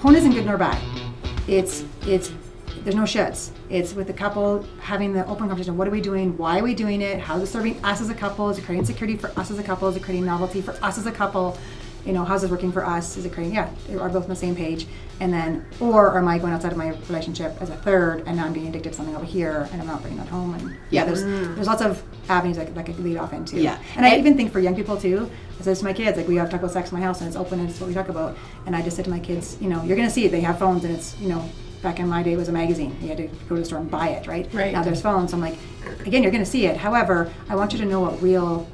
porn isn't good nor bad. It's there's no shoulds. It's with the couple having the open conversation. What are we doing? Why are we doing it? How is it serving us as a couple? Is it creating security for us as a couple? Is it creating novelty for us as a couple? You know, how's this working for us? Is it creating, are both on the same page? And then, or am I going outside of my relationship as a third, and now I'm getting addicted to something over here, and I'm not bringing that home? And there's lots of avenues that could lead off into. Yeah. And I even think for young people too, I said to my kids, like, we have to talk about sex in my house, and it's open, and it's what we talk about. And I just said to my kids, you know, you're going to see it. They have phones, and it's, you know, back in my day it was a magazine. You had to go to the store and buy it, right? Now there's phones. So I'm like, again, you're going to see it. However, I want you to know what real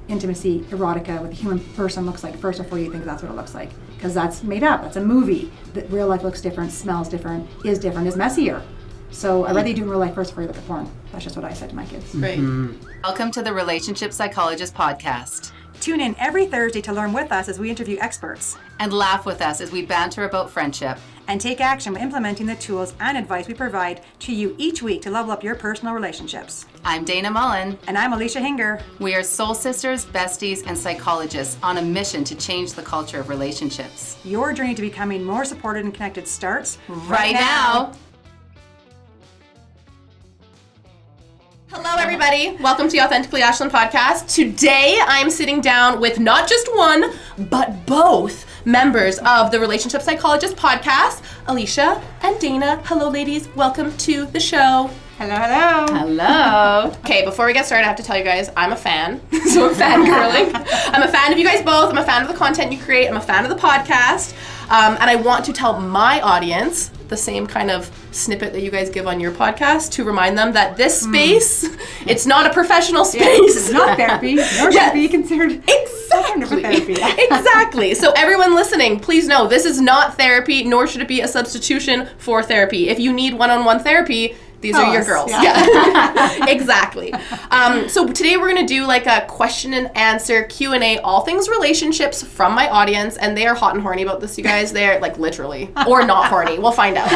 intimacy, erotica with a human person looks like first before you think that's what it looks like, because that's made up. That's a movie. That real life looks different, smells different, is messier. So I'd rather you do real life first before you look at porn. That's just what I said to my kids. Right. Welcome to the Relationship Psychologist Podcast. Tune in every Thursday to learn with us as we interview experts. And laugh with us as we banter about friendship. And take action by implementing the tools and advice we provide to you each week to level up your personal relationships. I'm Dana Mullen. And I'm Alicia Hinger. We are soul sisters, besties, and psychologists on a mission to change the culture of relationships. Your journey to becoming more supported and connected starts right now. Hello, everybody. Welcome to the Authentically Ashlyn Podcast. Today, I'm sitting down with not just one, but both members of the Relationship Psychologist Podcast, Alicia and Dana. Hello, ladies. Welcome to the show. Hello, hello. Hello. Okay, before we get started, I have to tell you guys, I'm a fan. So I'm fangirling. I'm a fan of you guys both. I'm a fan of the content you create. I'm a fan of the podcast. And I want to tell my audience the same kind of snippet that you guys give on your podcast to remind them that this space, it's not a professional space. It's not therapy, nor should it be considered therapy. Exactly. So everyone listening, please know this is not therapy, nor should it be a substitution for therapy. If you need one-on-one therapy, these are your girls. Yeah. Exactly. So today we're going to do like a question and answer Q&A, all things relationships from my audience. And they are hot and horny about this, you guys. They're like literally, or not horny. We'll find out.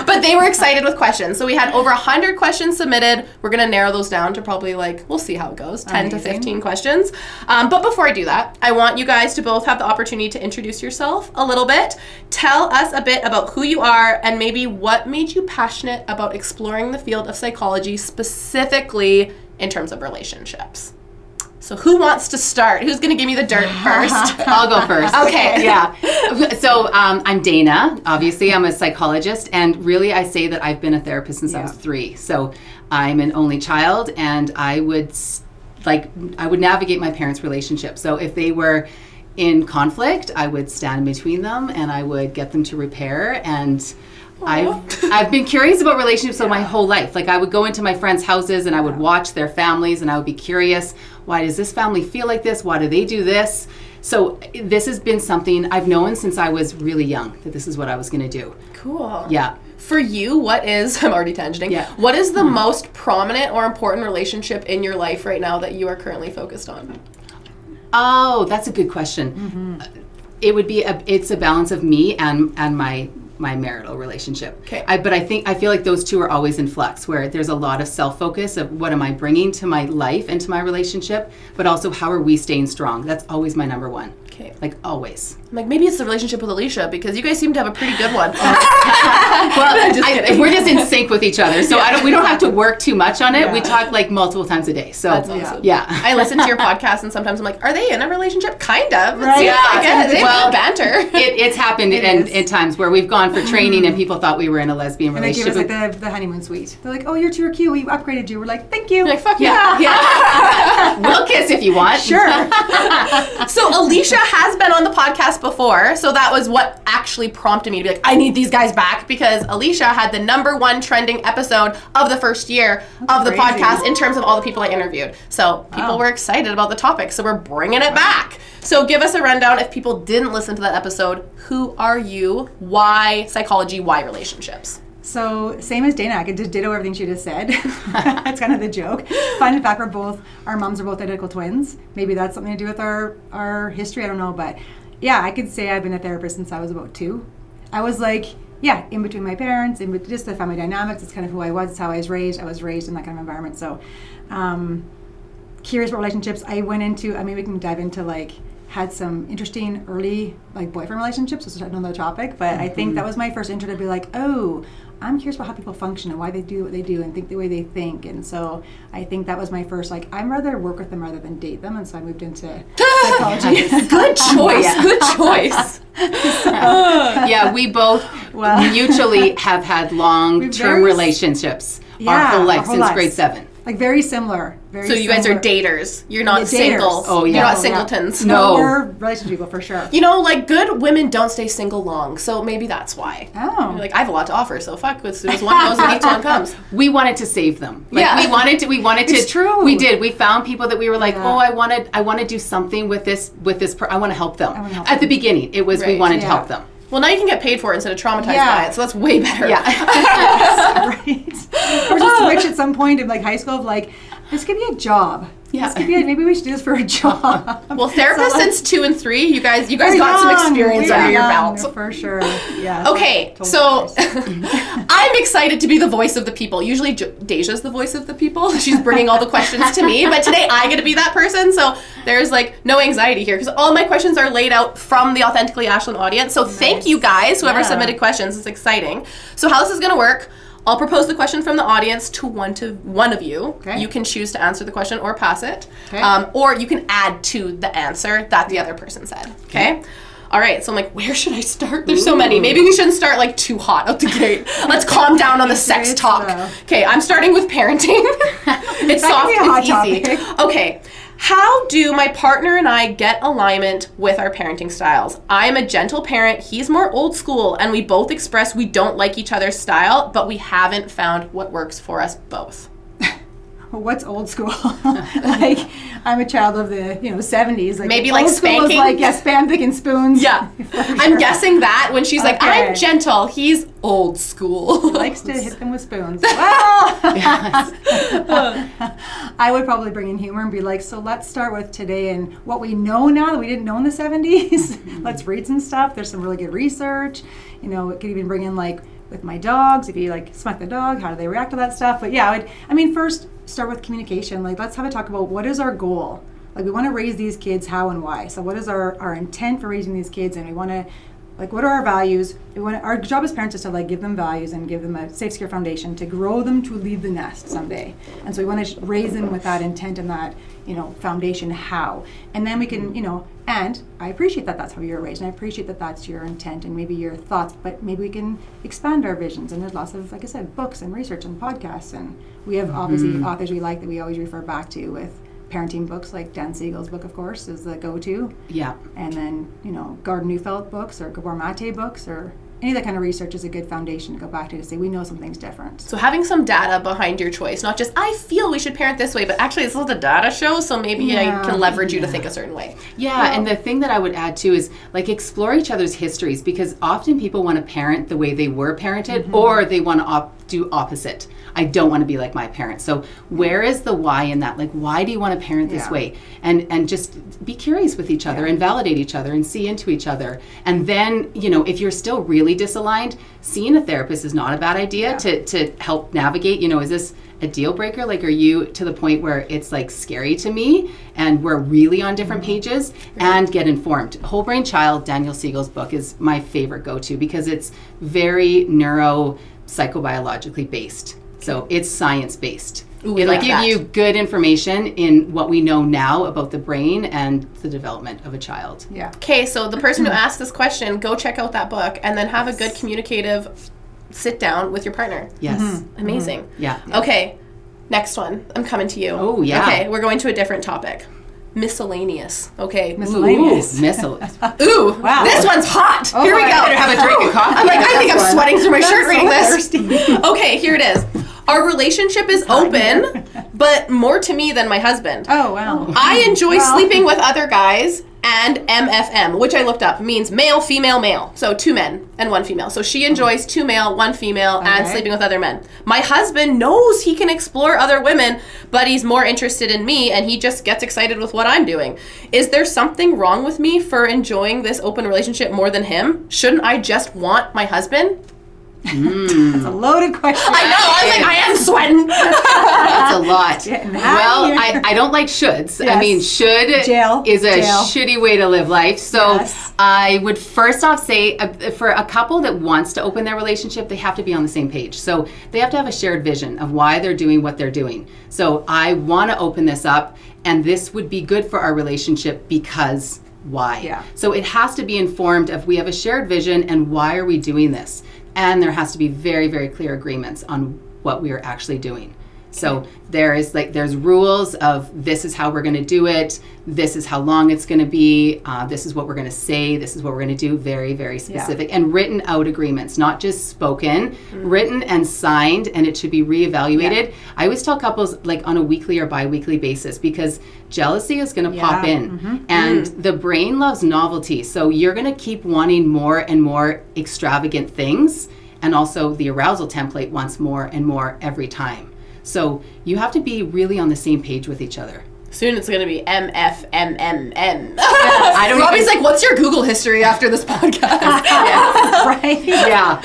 But they were excited with questions. So we had over 100 questions submitted. We're going to narrow those down to probably like, we'll see how it goes, 10 to 15 questions. But before I do that, I want you guys to both have the opportunity to introduce yourself a little bit. Tell us a bit about who you are and maybe what made you passionate about exploring the field of psychology, specifically in terms of relationships. So who wants to start? Who's going to give me the dirt first? I'll go first. Okay. Yeah. So I'm Dana. Obviously, I'm a psychologist. And really, I say that I've been a therapist since I was 3. So I'm an only child, and I would navigate my parents' relationship. So if they were in conflict, I would stand in between them, and I would get them to repair. And I've been curious about relationships my whole life. Like I would go into my friends' houses and I would watch their families and I would be curious, why does this family feel like this? Why do they do this? So this has been something I've known since I was really young, that this is what I was going to do. Cool. Yeah. For you, I'm already tangenting. Yeah. What is the most prominent or important relationship in your life right now that you are currently focused on? Oh, that's a good question. It would be it's a balance of me and my marital relationship. Okay. But I feel like those two are always in flux, where there's a lot of self-focus of what am I bringing to my life and to my relationship, but also how are we staying strong? That's always my number one. Okay. Like always. Like maybe it's the relationship with Alicia, because you guys seem to have a pretty good one. We're just in sync with each other, so we don't have to work too much on it. Yeah. We talk like multiple times a day. So that's awesome. Yeah. I listen to your podcast, and sometimes I'm like, are they in a relationship? Kind of. Right. Yeah. They have banter. It's happened in times where we've gone for training and people thought we were in a lesbian relationship. And they give us like the honeymoon suite. They're like, oh, you're too cute. We upgraded you. We're like, thank you. You're like, fuck yeah. We'll kiss if you want. Sure. So Alicia has been on the podcast before, so that was what actually prompted me to be like, I need these guys back, because Alicia had the #1 trending episode of the first year of the podcast in terms of all the people I interviewed. So people were excited about the topic, so we're bringing it back. So give us a rundown, if people didn't listen to that episode. Who are you? Why psychology? Why relationships? So same as Dana, I could just ditto everything she just said. That's kind of the joke. Fun fact, our moms are both identical twins. Maybe that's something to do with our history, I don't know. But yeah, I could say I've been a therapist since I was about 2. I was like, in between my parents, just the family dynamics. It's kind of who I was. It's how I was raised. I was raised in that kind of environment. So curious about relationships. I went into, we can dive into like had some interesting early like boyfriend relationships. This is another topic, but I think that was my first intro to be like, oh, I'm curious about how people function and why they do what they do and think the way they think. And so I think that was my first, like, I'd rather work with them rather than date them. And so I moved into psychology. Good choice. Good choice. Yeah, we both mutually have had long-term relationships our whole life since grade 7. Like very similar. So you guys are daters. You're not single. Oh, yeah. You're not singletons. No. We're relationship people for sure. You know, like good women don't stay single long, so maybe that's why. Oh. You're like, I have a lot to offer, so fuck, as soon as one goes, each one comes. We wanted to save them. Like, we wanted to. It's true. We did. We found people that we were like, oh, I want to do something with this. I want to help them. At the beginning, it was we wanted to help them. Well, now you can get paid for it instead of traumatized by it, so that's way better. Yeah. Right. Or just switch at some point in like high school of like, this could be a job. Yeah. This could be maybe we should do this for a job. Well, therapists since 2 and 3, you guys got some experience under your belts. For sure. Yeah. Okay, so I'm excited to be the voice of the people. Usually Deja's the voice of the people. She's bringing all the questions to me, but today I get to be that person. So there's like no anxiety here because all my questions are laid out from the Authentically Ashlyn audience. So thank you guys, whoever submitted questions. It's exciting. So how this is going to work, I'll propose the question from the audience to one of you. Okay. You can choose to answer the question or pass it. Okay. Or you can add to the answer that the other person said. Okay? All right, so I'm like, where should I start? There's so many. Maybe we shouldn't start like too hot out the gate. Let's calm down on the sex talk. Okay, I'm starting with parenting. It's soft, it's easy. Okay. How do my partner and I get alignment with our parenting styles? I am a gentle parent, he's more old school, and we both express we don't like each other's style, but we haven't found what works for us both. What's old school? Like, I'm a child of the 70s. Like, maybe like spanking. Was like spanking and spoons. Yeah, I'm guessing that when she's like, I'm gentle, he's old school. He likes to hit them with spoons. Well, I would probably bring in humor and be like, so let's start with today and what we know now that we didn't know in the 70s. Let's read some stuff. There's some really good research. It could even bring in like with my dogs, if you like smack the dog, how do they react to that stuff? But yeah, first start with communication. Like, let's have a talk about what is our goal. Like, we want to raise these kids how and why. So what is our intent for raising these kids? And we want to, like, what are our values? Our job as parents is to like give them values and give them a safe, secure foundation to grow them to leave the nest someday. And so we want to raise them with that intent and that, foundation how. And then we can, and I appreciate that that's how you were raised, and I appreciate that that's your intent and maybe your thoughts, but maybe we can expand our visions. And there's lots of, like I said, books and research and podcasts, and we have obviously authors we like that we always refer back to with parenting books, like Dan Siegel's book, of course, is the go-to. Yeah. And then, Gordon Neufeld books or Gabor Mate books or any of that kind of research is a good foundation to go back to say we know something's different. So having some data behind your choice, not just I feel we should parent this way, but actually this is what the data shows, so maybe I can leverage you to think a certain way. Yeah, and the thing that I would add too is like explore each other's histories, because often people want to parent the way they were parented or they want to do opposite. I don't want to be like my parents. So where is the why in that? Like, why do you want to parent this way? And just be curious with each other and validate each other and see into each other. And then, if you're still really disaligned, seeing a therapist is not a bad idea to help navigate, is this a deal breaker? Like, are you to the point where it's like scary to me and we're really on different pages? And get informed. Whole Brain Child, Daniel Siegel's book, is my favorite go-to because it's very psychobiologically based. So it's science-based. It'll give you good information in what we know now about the brain and the development of a child. Yeah. Okay, so the person who asked this question, go check out that book and then have a good communicative sit down with your partner. Yes. Amazing. Yeah. Okay, next one. I'm coming to you. Oh, yeah. Okay, we're going to a different topic. Miscellaneous. Okay. Miscellaneous. Ooh, wow. This one's hot. Here we go. Better have a drink of coffee. I'm like, I think I'm sweating through my shirt reading this. Thirsty. Okay, here it is. Our relationship is open, but more to me than my husband. Oh, wow. I enjoy sleeping with other guys, and MFM, which I looked up, means male, female, male. So 2 men and 1 female. So she enjoys 2 male, 1 female, and sleeping with other men. My husband knows he can explore other women, but he's more interested in me, and he just gets excited with what I'm doing. Is there something wrong with me for enjoying this open relationship more than him? Shouldn't I just want my husband? That's a loaded question. I know. I was like, I am sweating. That's a lot. Well, here. I don't like shoulds. Yes. I mean, should is a shitty way to live life. So I would first off say for a couple that wants to open their relationship, they have to be on the same page. So they have to have a shared vision of why they're doing what they're doing. So I want to open this up, and this would be good for our relationship because why? Yeah. So it has to be informed of we have a shared vision and why are we doing this? And there has to be very, very clear agreements on what we are actually doing. So there's rules of this is how we're going to do it. This is how long it's going to be. This is what we're going to say. This is what we're going to do. Very, very specific and written out agreements, not just spoken, written and signed, and it should be reevaluated. Yeah. I always tell couples like on a weekly or bi-weekly basis because jealousy is going to pop in and the brain loves novelty. So you're going to keep wanting more and more extravagant things, and also the arousal template wants more and more every time. So you have to be really on the same page with each other. Soon it's going to be MFMMM. Robbie's like, what's your Google history after this podcast? Right? Yeah,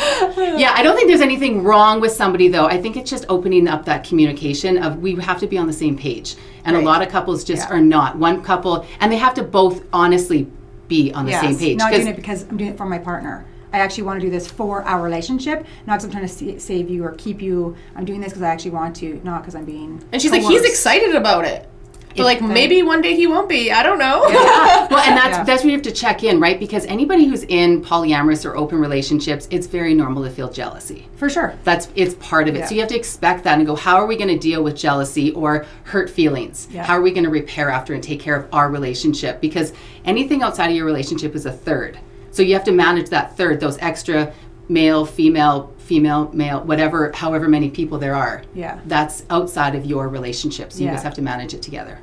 I don't think there's anything wrong with somebody, though. I think it's just opening up that communication of we have to be on the same page. And a lot of couples just are not. One couple, and they have to both honestly be on the same page. Not doing it because I'm doing it for my partner. I actually want to do this for our relationship, not because I'm trying to save you or keep you. I'm doing this because I actually want to, not because I'm being And she's coerced. like, he's excited about it. But like, maybe one day he won't be. I don't know. Yeah. Well, and that's where you have to check in, right? Because anybody who's in polyamorous or open relationships, it's very normal to feel jealousy. For sure. It's part of it. So you have to expect that and go, how are we going to deal with jealousy or hurt feelings? Yeah. How are we going to repair after and take care of our relationship? Because anything outside of your relationship is a third. So you have to manage that third, those extra male, female, male, whatever, however many people there are. Yeah. That's outside of your relationship. So you just have to manage it together.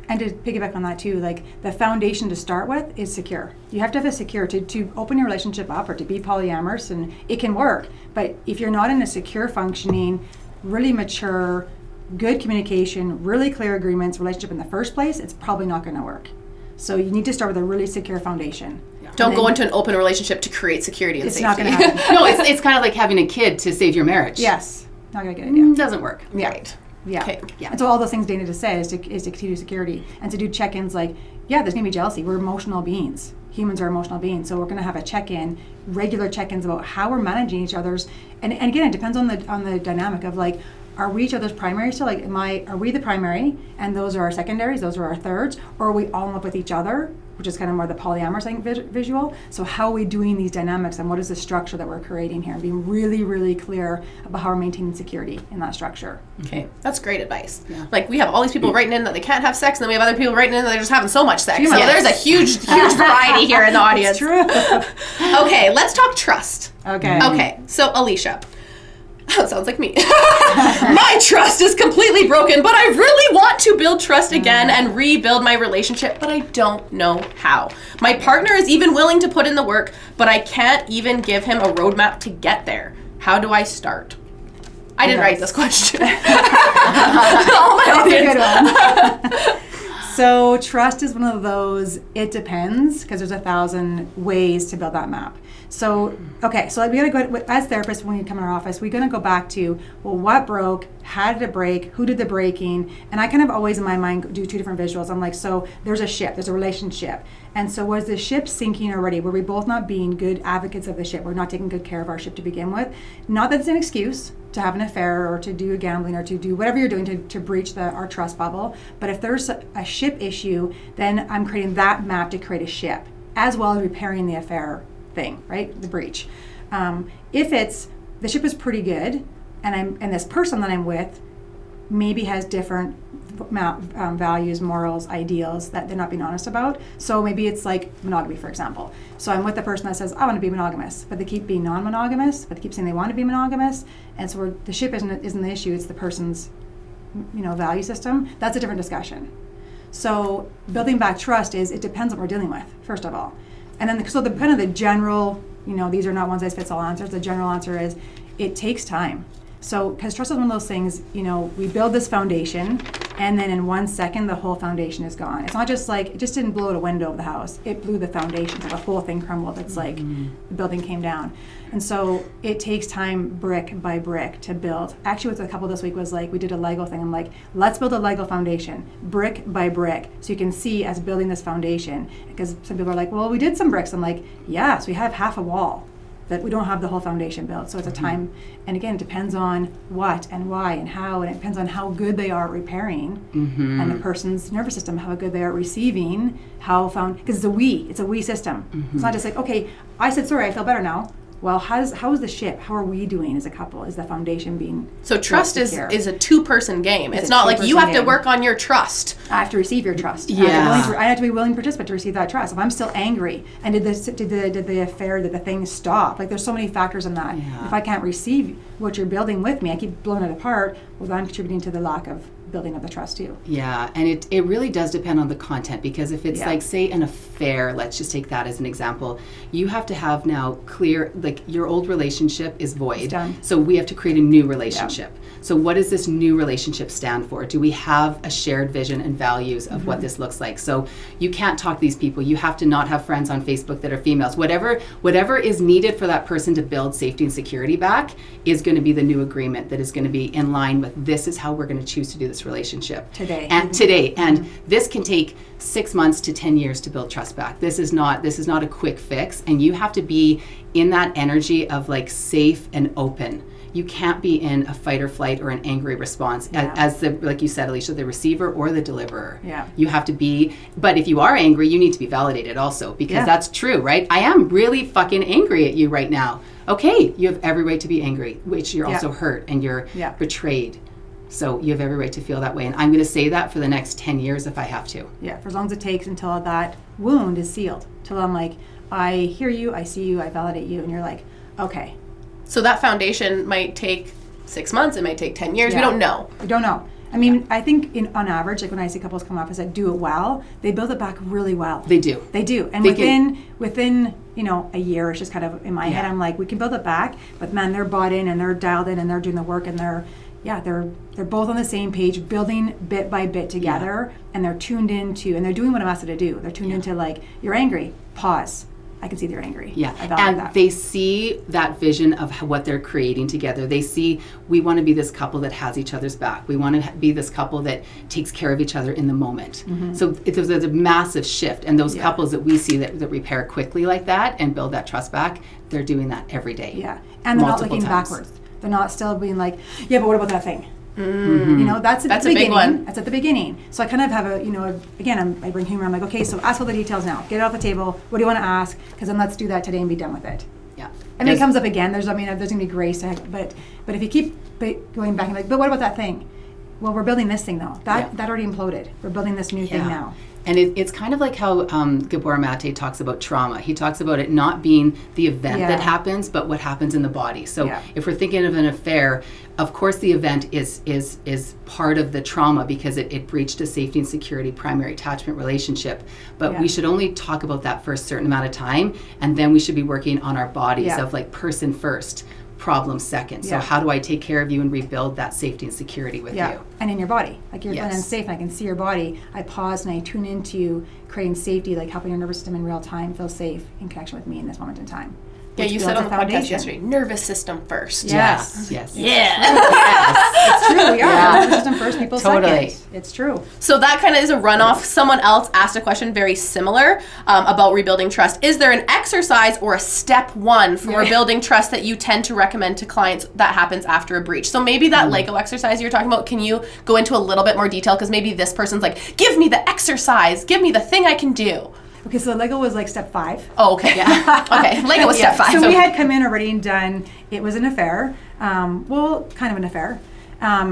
And to piggyback on that too, like the foundation to start with is secure. You have to have a secure to open your relationship up or to be polyamorous, and it can work. But if you're not in a secure, functioning, really mature, good communication, really clear agreements relationship in the first place, it's probably not going to work. So you need to start with a really secure foundation. Don't go into an open relationship to create security and safety. It's not going to happen. No, it's kind of like having a kid to save your marriage. Yes. Not going to get it. Yeah. Doesn't work. Yeah. Right. Yeah. Okay. Yeah. And so all those things Dana just said is to continue security and to do check-ins like, there's going to be jealousy. We're emotional beings. Humans are emotional beings. So we're going to have a check-in, regular check-ins about how we're managing each other's, and again, it depends on the dynamic of like, are we each other's primary still? Like, are we the primary and those are our secondaries, those are our thirds, or are we all in love with each other, which is kind of more the polyamorous visual? So how are we doing these dynamics and what is the structure that we're creating here? And being really, really clear about how we're maintaining security in that structure. Okay, that's great advice. Yeah. Like we have all these people writing in that they can't have sex, and then we have other people writing in that they're just having so much sex. So there's a huge variety here in the audience. It's true. Okay, let's talk trust. Okay, so Alicia. That sounds like me. My trust is completely broken, but I really want to build trust again and rebuild my relationship, but I don't know how. My partner is even willing to put in the work, but I can't even give him a roadmap to get there. How do I start? I didn't write this question. That's a good one. So trust is one of those, it depends, because there's 1,000 ways to build that map. So, okay, so we gotta go, as therapists, when we come in our office, we're gonna go back to, well, what broke, how did it break, who did the breaking, and I kind of always in my mind do two different visuals. I'm like, so there's a ship, there's a relationship, and so was the ship sinking already? Were we both not being good advocates of the ship? We're not taking good care of our ship to begin with? Not that it's an excuse to have an affair or to do gambling or to do whatever you're doing to breach our trust bubble, but if there's a ship issue, then I'm creating that map to create a ship, as well as repairing the affair thing, right? The breach. If it's the ship is pretty good, and this person that I'm with maybe has different values, morals, ideals that they're not being honest about. So maybe it's like monogamy, for example. So I'm with the person that says, I want to be monogamous, but they keep being non-monogamous, but they keep saying they want to be monogamous, and so the ship isn't the issue. It's the person's, value system. That's a different discussion. So building back trust it depends on what we're dealing with, first of all. And then, so the kind of the general, these are not one size fits all answers. The general answer is, it takes time. So, because trust is one of those things, we build this foundation, And then in 1 second, the whole foundation is gone. It's not just like, it just didn't blow out a window of the house. It blew the foundation, so the whole thing crumbled. It's like the building came down. And so it takes time, brick by brick, to build. Actually, with a couple this week was like, we did a Lego thing. I'm like, let's build a Lego foundation, brick by brick, so you can see us building this foundation. Because some people are like, well, we did some bricks. I'm like, yeah, so we have half a wall, but we don't have the whole foundation built. So it's a time, and again, it depends on what and why and how, and it depends on how good they are at repairing, and the person's nervous system, how good they are at receiving, because it's a we system. It's not just like, okay, I said sorry, I feel better now. Well, how is the ship? How are we doing as a couple? Is the foundation being so trust is a two-person game. It's not like you have to work on your trust. I have to receive your trust. Yeah. I have to be willing participant to receive that trust. If I'm still angry, and did the thing stop? Like, there's so many factors in that. Yeah. If I can't receive what you're building with me, I keep blowing it apart. Well, then I'm contributing to the lack of building of the trust too. Yeah, and it really does depend on the content, because if it's like, say, an affair, let's just take that as an example, you have to have now clear, like, your old relationship is void. It's done. So we have to create a new relationship. So what does this new relationship stand for? Do we have a shared vision and values of what this looks like? So you can't talk to these people. You have to not have friends on Facebook that are females. Whatever is needed for that person to build safety and security back is going to be the new agreement that is going to be in line with, this is how we're going to choose to do this relationship today. And this can take 6 months to 10 years to build trust back. This is not a quick fix, and you have to be in that energy of like safe and open. You can't be in a fight or flight or an angry response as the, like you said, Alicia, the receiver or the deliverer. Yeah. You have to be, but if you are angry, you need to be validated also, because that's true, right? I am really fucking angry at you right now. Okay, you have every right to be angry, which you're also hurt and you're betrayed. So you have every right to feel that way. And I'm going to say that for the next 10 years if I have to. Yeah, for as long as it takes until that wound is sealed. Till I'm like, I hear you, I see you, I validate you, and you're like, okay. So that foundation might take 6 months, it might take 10 years, we don't know. We don't know. I mean, I think on average, like when I see couples come up and say, do it well, they build it back really well. They do. They do. And within a year, it's just kind of in my head, I'm like, we can build it back, but man, they're bought in and they're dialed in and they're doing the work, and they're both on the same page, building bit by bit together, and they're tuned into, and they're doing what I'm asked to do. They're tuned into, like, you're angry, pause. I can see they're angry. Yeah, and they see that vision of what they're creating together. They see, we want to be this couple that has each other's back. We want to be this couple that takes care of each other in the moment. So there's a massive shift, and those couples that we see that repair quickly like that and build that trust back, they're doing that every day. Yeah, and they're not looking backwards. They're not still being like, yeah, but what about that thing? That's at the beginning. Big one. That's at the beginning. So I kind of have I bring humor. I'm like, okay, so ask all the details now. Get it off the table. What do you want to ask? Because then let's do that today and be done with it. Yeah. And it comes up again. There's going to be grace. But if you keep going back and like, but what about that thing? Well, we're building this thing though. That already imploded. We're building this new thing now. And it's kind of like how Gabor Mate talks about trauma. He talks about it not being the event that happens, but what happens in the body. So if we're thinking of an affair, of course the event is part of the trauma because it breached a safety and security primary attachment relationship. But we should only talk about that for a certain amount of time, and then we should be working on our bodies of like person first, problem second. So how do I take care of you and rebuild that safety and security with you? And in your body. Like you're feeling unsafe and I can see your body. I pause and I tune into creating safety, like helping your nervous system in real time feel safe in connection with me in this moment in time. Yeah, you said on the podcast yesterday, nervous system first. Yes. Yes. It's true. We are. Nervous system first, people second. It's true. So that kind of is a runoff. Someone else asked a question very similar about rebuilding trust. Is there an exercise or a step one for rebuilding trust that you tend to recommend to clients that happens after a breach? So maybe that Lego exercise you're talking about, can you go into a little bit more detail? Because maybe this person's like, give me the exercise. Give me the thing I can do. Okay, so Lego was like step 5. Oh, okay. Yeah. Okay, Lego was step 5. So we had come in already and done, it was an affair, kind of an affair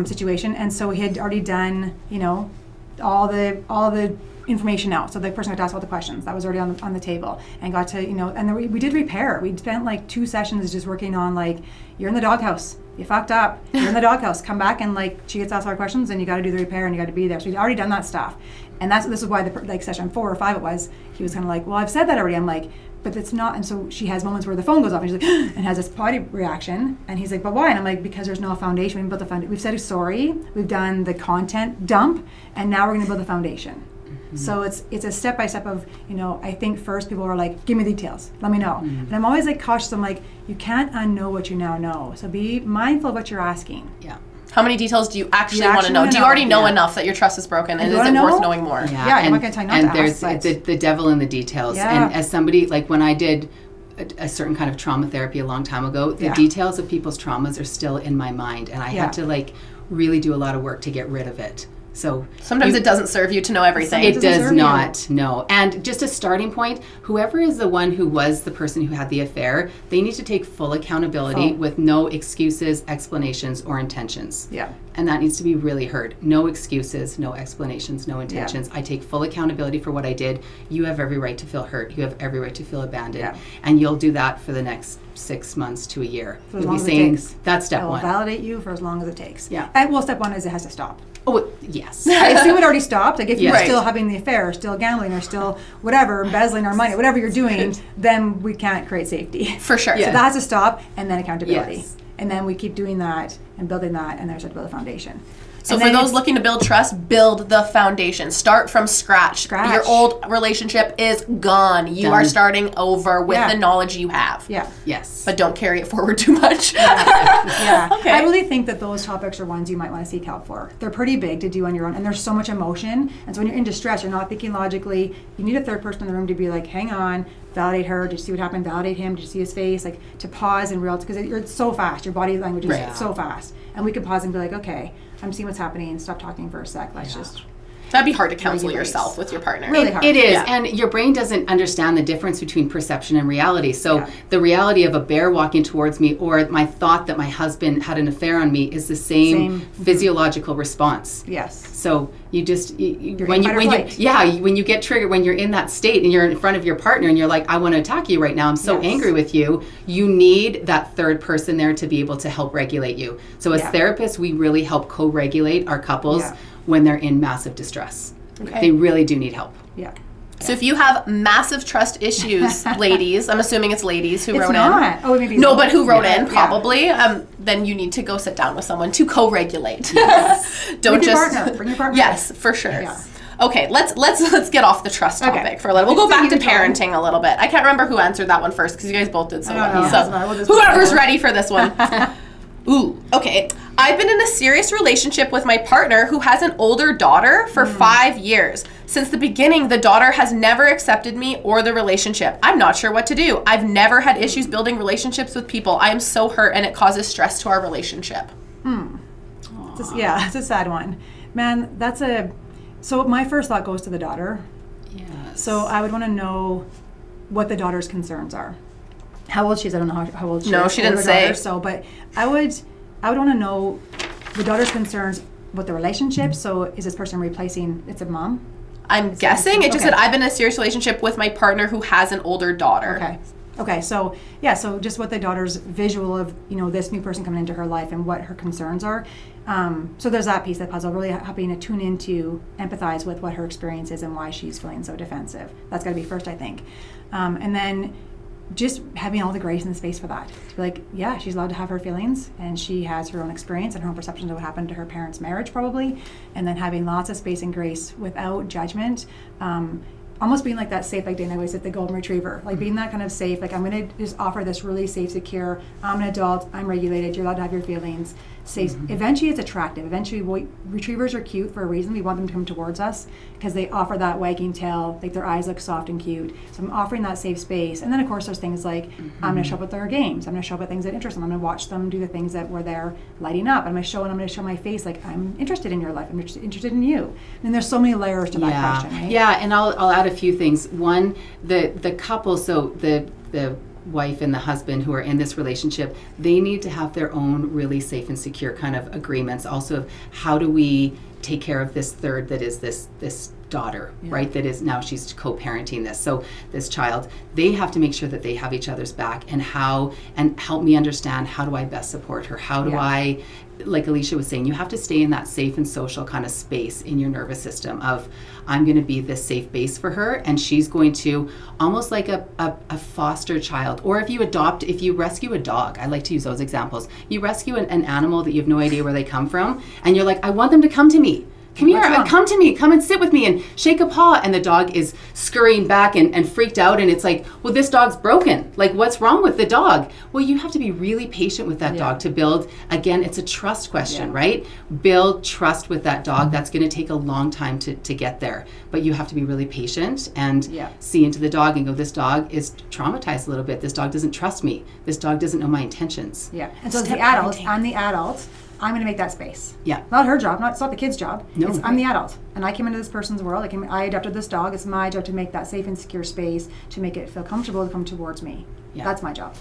situation. And so we had already done, all the information out. So the person got to ask all the questions. That was already on the table. And got to, and then we did repair. We spent like 2 sessions just working on like, you're in the doghouse. You fucked up. You're in the doghouse. Come back and like, she gets asked all the questions and you got to do the repair and you got to be there. So we'd already done that stuff. And this is why session 4 or 5 it was, he was kind of like, well, I've said that already. I'm like, but it's not. And so she has moments where the phone goes off and she's like, and has this body reaction. And he's like, but why? And I'm like, because there's no foundation. We built the foundation. We've said sorry. We've done the content dump, and now we're going to build the foundation. So it's a step by step of, I think first people are like, give me the details, let me know. And I'm always like cautious. I'm like, you can't unknow what you now know. So be mindful of what you're asking. Yeah. How many details do you actually want to know? Do you already know enough that your trust is broken? And is it worth knowing more? Yeah, I'm not going to tell you not to ask. And there's the devil in the details. Yeah. And as somebody, like when I did a certain kind of trauma therapy a long time ago, the details of people's traumas are still in my mind. And I had to like really do a lot of work to get rid of it. So sometimes it doesn't serve you to know everything. It does not, no. And just a starting point, whoever is the one who was the person who had the affair, they need to take full accountability with no excuses, explanations, or intentions. Yeah. And that needs to be really heard. No excuses, no explanations, no intentions. I take full accountability for what I did. You have every right to feel hurt. You have every right to feel abandoned. Yeah. And you'll do that for the next 6 months to a year. For as long as it takes. That's step one. I will validate you for as long as it takes. Yeah. And step one is it has to stop. Oh, yes. I assume it already stopped. Like if you're still having the affair, still gambling, or still whatever, embezzling our money, whatever you're doing, then we can't create safety. For sure. So that has to stop, and then accountability. Yes. And then we keep doing that and building that, and then we start to build a foundation. So for those looking to build trust, build the foundation. Start from scratch. Your old relationship is gone. You are starting over with the knowledge you have. Yeah. Yes. But don't carry it forward too much. Yeah. Okay. I really think that those topics are ones you might want to seek help for. They're pretty big to do on your own, and there's so much emotion. And so when you're in distress, you're not thinking logically. You need a third person in the room to be like, hang on, validate her. Did you see what happened? Validate him. Did you see his face? Like to pause and realize, because it's so fast. Your body language is so fast. And we can pause and be like, okay, I'm seeing what's happening. Stop talking for a sec. Let's just... That'd be hard to counsel yourself with your partner. Really hard. It is. Yeah. And your brain doesn't understand the difference between perception and reality. So the reality of a bear walking towards me or my thought that my husband had an affair on me is the same physiological response. Yes. So you just, when you get triggered, when you're in that state and you're in front of your partner and you're like, I want to attack you right now. I'm so angry with you. You need that third person there to be able to help regulate you. So as therapists, we really help co-regulate our couples when they're in massive distress. Okay. They really do need help. Yeah. So if you have massive trust issues, ladies, I'm assuming it's ladies who wrote in. Oh, maybe no, but who wrote in probably. Then you need to go sit down with someone to co-regulate. Yes. Don't Bring just your partner. Bring your partner. Yes, for sure. Yeah. Okay, let's get off the trust topic for a little. We'll go back to parenting a little bit. I can't remember who answered that one first because you guys both did so well. So whoever's ready for this one. Ooh, okay. I've been in a serious relationship with my partner who has an older daughter for 5 years. Since the beginning, the daughter has never accepted me or the relationship. I'm not sure what to do. I've never had issues building relationships with people. I am so hurt and it causes stress to our relationship. It's a sad one. Man, so my first thought goes to the daughter. Yes. So I would want to know what the daughter's concerns are. How old she is, I don't know how old she is. No, she didn't say. But I would want to know the daughter's concerns with the relationship. So is this person replacing, it's a mom? I'm guessing. It just said, I've been in a serious relationship with my partner who has an older daughter. Okay. So just what the daughter's visual of, this new person coming into her life and what her concerns are. So there's that piece of the puzzle, really helping to tune into, empathize with what her experience is and why she's feeling so defensive. That's got to be first, I think. And then just having all the grace and the space for that. To be like, yeah, she's allowed to have her feelings and she has her own experience and her own perceptions of what happened to her parents' marriage probably. And then having lots of space and grace without judgment. Almost being like that safe, like Dana always said, the golden retriever. Like being that kind of safe, like I'm going to just offer this really safe, secure, I'm an adult, I'm regulated, you're allowed to have your feelings. Safe. Eventually it's attractive. Eventually retrievers are cute for a reason. We want them to come towards us because they offer that wagging tail, like their eyes look soft and cute. So I'm offering that safe space. And then of course there's things like, I'm going to show up with their games. I'm going to show up with things that interest them. I'm going to watch them do the things that were there lighting up. I'm going to show my face like I'm interested in your life. I'm interested in you. And there's so many layers to that question, right? Yeah, and I'll add a few things. One, the couple, so the wife and the husband who are in this relationship, they need to have their own really safe and secure kind of agreements also of how do we take care of this third that is this daughter, right? That is now she's co-parenting this. So this child, they have to make sure that they have each other's back, and help me understand, how do I best support her? How do I, like Alicia was saying, you have to stay in that safe and social kind of space in your nervous system of, I'm going to be this safe base for her, and she's going to, almost like a foster child. Or if you rescue a dog, I like to use those examples. You rescue an animal that you have no idea where they come from, and you're like, I want them to come to me. Come here, come to me, come and sit with me and shake a paw. And the dog is scurrying back and freaked out. And it's like, well, this dog's broken. Like, what's wrong with the dog? Well, you have to be really patient with that dog to build, again, it's a trust question, right? Build trust with that dog. That's going to take a long time to get there. But you have to be really patient and see into the dog and go, this dog is traumatized a little bit. This dog doesn't trust me. This dog doesn't know my intentions. Yeah. And so I'm the adult. I'm going to make that space. Yeah. Not her job. It's not the kid's job. No. I'm the adult. And I came into this person's world. I adopted this dog. It's my job to make that safe and secure space, to make it feel comfortable to come towards me. Yeah. That's my job.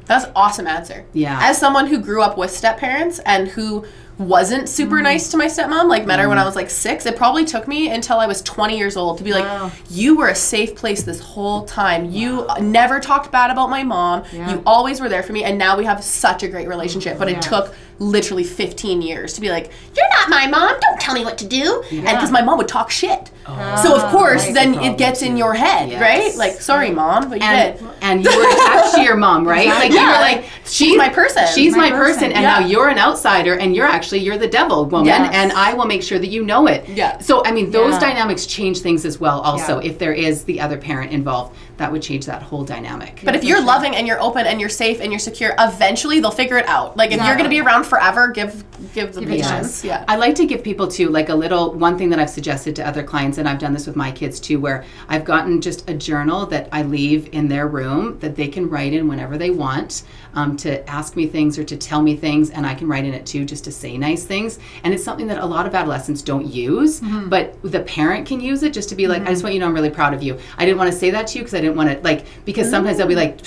That's an awesome answer. Yeah. As someone who grew up with step parents and who wasn't super nice to my stepmom, like met her when I was like 6, it probably took me until I was 20 years old to be like, you were a safe place this whole time. You never talked bad about my mom. You always were there for me, and now we have such a great relationship. But it took literally 15 years to be like, you're not my mom, don't tell me what to do. And because my mom would talk shit. So of course then it gets in your head, right? Like, sorry mom, but you did. And you were attached to your mom, right? Like you were like, she's my person. She's my person. And now you're an outsider, and you're the devil woman, and I will make sure that you know it. So I mean, those dynamics change things as well also. If there is the other parent involved, that would change that whole dynamic. But if you're loving and you're open and you're safe and you're secure, eventually they'll figure it out. Like if you're going to be around forever, give them patience. Yeah. I like to give people too, like one thing that I've suggested to other clients, and I've done this with my kids too, where I've gotten just a journal that I leave in their room that they can write in whenever they want, to ask me things or to tell me things, and I can write in it too, just to say nice things. And it's something that a lot of adolescents don't use, but the parent can use it just to be like, I just want you to know I'm really proud of you. I didn't want to say that to you because I didn't want to, because sometimes they'll be like,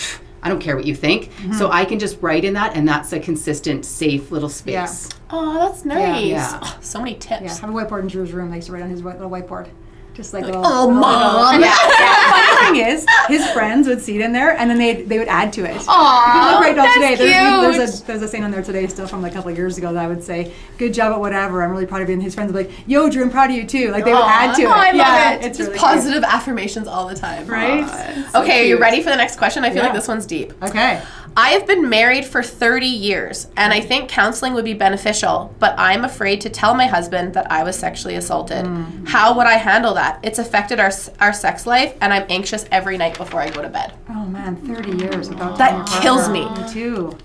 I don't care what you think. So I can just write in that, and that's a consistent, safe little space. Oh, that's nice. Oh, so many tips. Yeah, have a whiteboard in Drew's room. He likes to write on his little whiteboard. Just like little, mom. And the funny thing is, his friends would see it in there, and then they would add to it. Aww, that's today. cute. There's a saying on there today, still from like a couple of years ago, that I would say, "Good job at whatever. I'm really proud of you." And his friends would be like, "Yo, Drew, I'm proud of you too." Like they would add to it. I love it. It's just really positive affirmations all the time, right? Okay, are you ready for the next question? I feel like this one's deep. Okay. I have been married for 30 years, and I think counseling would be beneficial, but I'm afraid to tell my husband that I was sexually assaulted. How would I handle that? It's affected our sex life, and I'm anxious every night before I go to bed. Oh man, 30 years without that kills me. Me too.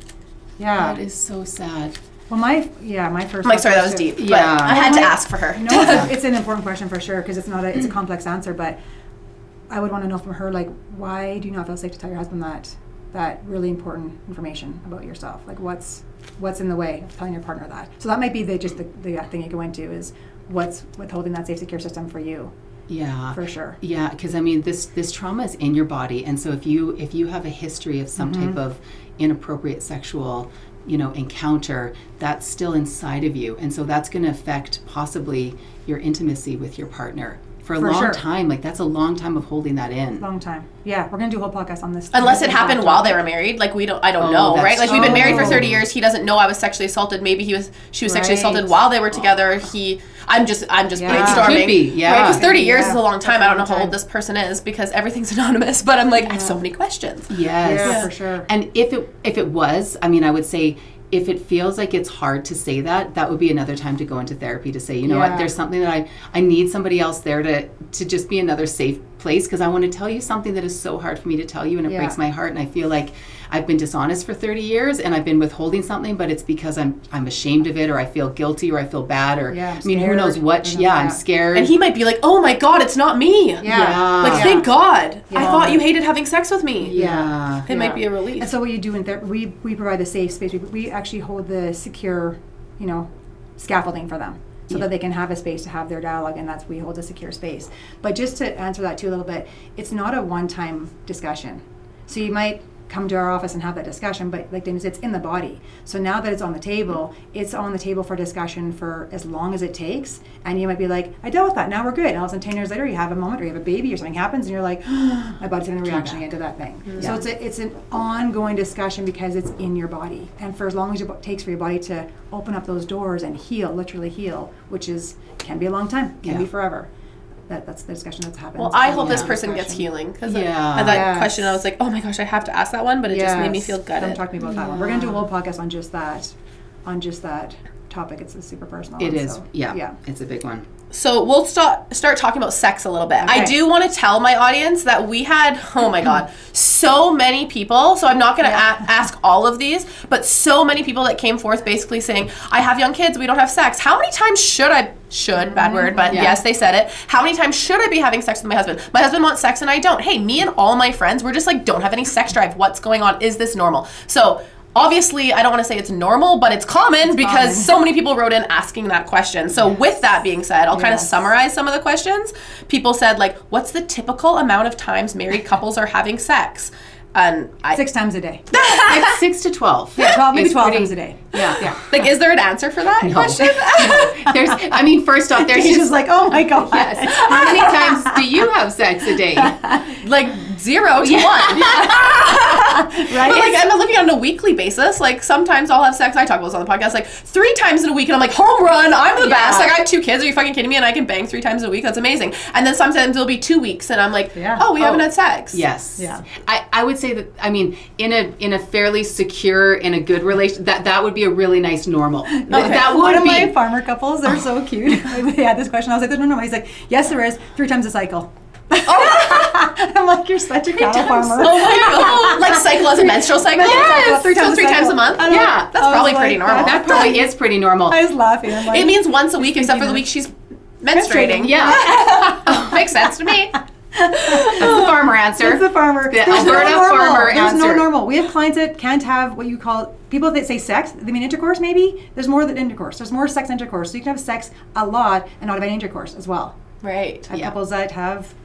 Yeah. That is so sad. Well, my first. I'm like, sorry, that was deep. But I had to ask for her. No, it's an important question for sure, because it's a complex answer. But I would want to know from her, like, why do you not feel safe to tell your husband that really important information about yourself? Like, what's in the way of telling your partner that? So that might be the thing you go into is what's withholding that safe, secure system for you. Yeah, for sure. Yeah, because I mean, this trauma is in your body, and so if you have a history of some type of inappropriate sexual, encounter, that's still inside of you, and so that's going to affect possibly your intimacy with your partner for a long time. Like, that's a long time of holding that in. Long time. Yeah, we're gonna do a whole podcast on this. Unless it happened while they were married, like I don't know, right? Like we've been married for 30 years. He doesn't know I was sexually assaulted. Maybe she was sexually assaulted while they were together. I'm just brainstorming. Could be, yeah. Right? Because 30 years is a long time. I don't know how old this person is because everything's anonymous. But I'm like, I have so many questions. Yes, yeah, for sure. And if it was, I mean, I would say, if it feels like it's hard to say that would be another time to go into therapy to say, you know what, there's something that I need somebody else there to just be another safe place, because I want to tell you something that is so hard for me to tell you, and it breaks my heart, and I feel like I've been dishonest for 30 years and I've been withholding something, but it's because I'm ashamed of it, or I feel guilty, or I feel bad, or I mean, who knows what. I'm scared. And he might be like, oh my God, it's not me. Like, thank God. I thought you hated having sex with me. It might be a relief. And so what you do in therapy, we provide the safe space. We actually hold the secure, scaffolding for them, so that they can have a space to have their dialogue, and we hold a secure space. But just to answer that too a little bit, it's not a one-time discussion. So you might come to our office and have that discussion, but like Dana said, it's in the body. So now that it's on the table, it's on the table for discussion for as long as it takes. And you might be like, I dealt with that, now we're good. And all of a sudden 10 years later, you have a moment or you have a baby or something happens and you're like, my body's having a reaction again to that thing. So it's an ongoing discussion because it's in your body. And for as long as it takes for your body to open up those doors and heal, literally heal, which can be a long time, can be forever. That's the discussion that's happened. Well, I hope this person gets healing, because that question, I was like, oh my gosh, I have to ask that one, but it just made me feel gutted. Don't talk to me about that one. We're going to do a whole podcast on just that topic. It's a super personal It one, is. so, Yeah, it's a big one. So we'll start talking about sex a little bit. Okay. I do want to tell my audience that we had, oh my God, so many people. So I'm not going to ask all of these, but so many people that came forth basically saying, I have young kids, we don't have sex. How many times bad word, but yes, they said it. How many times should I be having sex with my husband? My husband wants sex and I don't. Hey, me and all my friends, we're just like, don't have any sex drive. What's going on? Is this normal? So obviously, I don't want to say it's normal, but it's common because so many people wrote in asking that question. So with that being said, I'll kind of summarize some of the questions. People said, like, what's the typical amount of times married couples are having sex? And 6 times a day. Like 6 to 12. Yeah, 12, maybe 12 times a day. Yeah. like, is there an answer for that question? First off, there's She's just like, oh my God. Yes. How many times do you have sex a day? Like 0 to 1. Right? But like, I'm living on a weekly basis. Like, sometimes I'll have sex. I talk about this on the podcast. Like 3 times in a week, and I'm like, home run. I'm the best. Like, I have 2 kids. Are you fucking kidding me? And I can bang 3 times a week. That's amazing. And then sometimes it'll be 2 weeks, and I'm like, we haven't had sex. Yes. Yeah. I would say that, in a fairly secure, in a good relation, that would be a really nice normal. Okay. That would One of be. my farmer couples, they're so cute. They had this question. I was like, there's no normal. He's like, yes, there is. 3 times a cycle. I'm like, you're such a cattle farmer. Oh my God. Like, cycle as a menstrual cycle? Yes. 3 times a month? Yeah. That's probably pretty normal. That probably is pretty normal. I was laughing. I'm like, It means once a week, except for the week she's menstruating. Yeah. Makes sense to me. That's the farmer answer. That's the farmer. The There's Alberta no normal. farmer There's answer. no normal. We have clients that can't have what you call, people that say sex, they mean intercourse maybe. There's more than intercourse. There's more sex intercourse. So you can have sex a lot and not have any intercourse as well. Right. I have couples that have,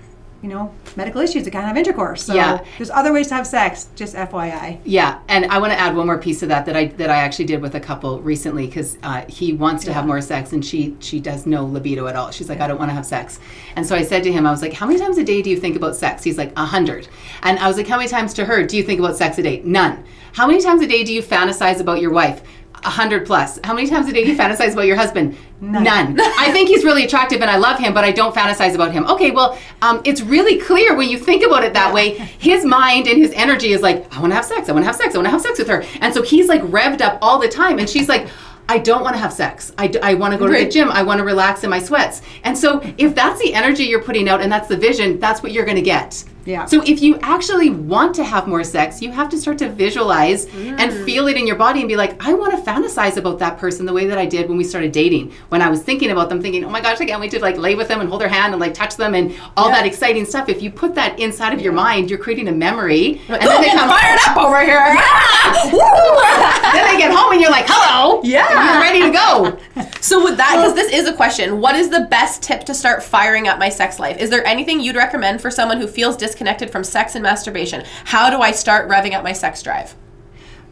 medical issues that can't have intercourse. So Yeah. there's other ways to have sex, just FYI. Yeah, and I want to add one more piece of that I actually did with a couple recently, because he wants to have more sex and she does no libido at all. She's like, I don't want to have sex. And so I said to him, I was like, how many times a day do you think about sex? He's like, 100. And I was like, how many times to her do you think about sex a day? None. How many times a day do you fantasize about your wife? 100 plus. How many times a day do you fantasize about your husband? None. I think he's really attractive and I love him, but I don't fantasize about him. Okay, well, it's really clear when you think about it that way. His mind and his energy is like, I want to have sex. I want to have sex. I want to have sex with her. And so he's like revved up all the time. And she's like, I don't want to have sex. I want to go to the gym. I want to relax in my sweats. And so if that's the energy you're putting out and that's the vision, that's what you're going to get. Yeah. So if you actually want to have more sex, you have to start to visualize and feel it in your body and be like, I want to fantasize about that person the way that I did when we started dating. When I was thinking about them, thinking, oh my gosh, I can't wait to like lay with them and hold their hand and like touch them and all that exciting stuff. If you put that inside of your mind, you're creating a memory. And then they come fired up over here. Then they get home and you're like, hello. Yeah. And you're ready to go. So with that, because this is a question, what is the best tip to start firing up my sex life? Is there anything you'd recommend for someone who feels disconnected from sex and masturbation? How do I start revving up my sex drive?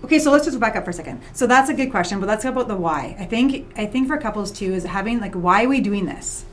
Okay, so let's just back up for a second. So that's a good question, but let's talk about the why. I think for couples too is having like, why are we doing this?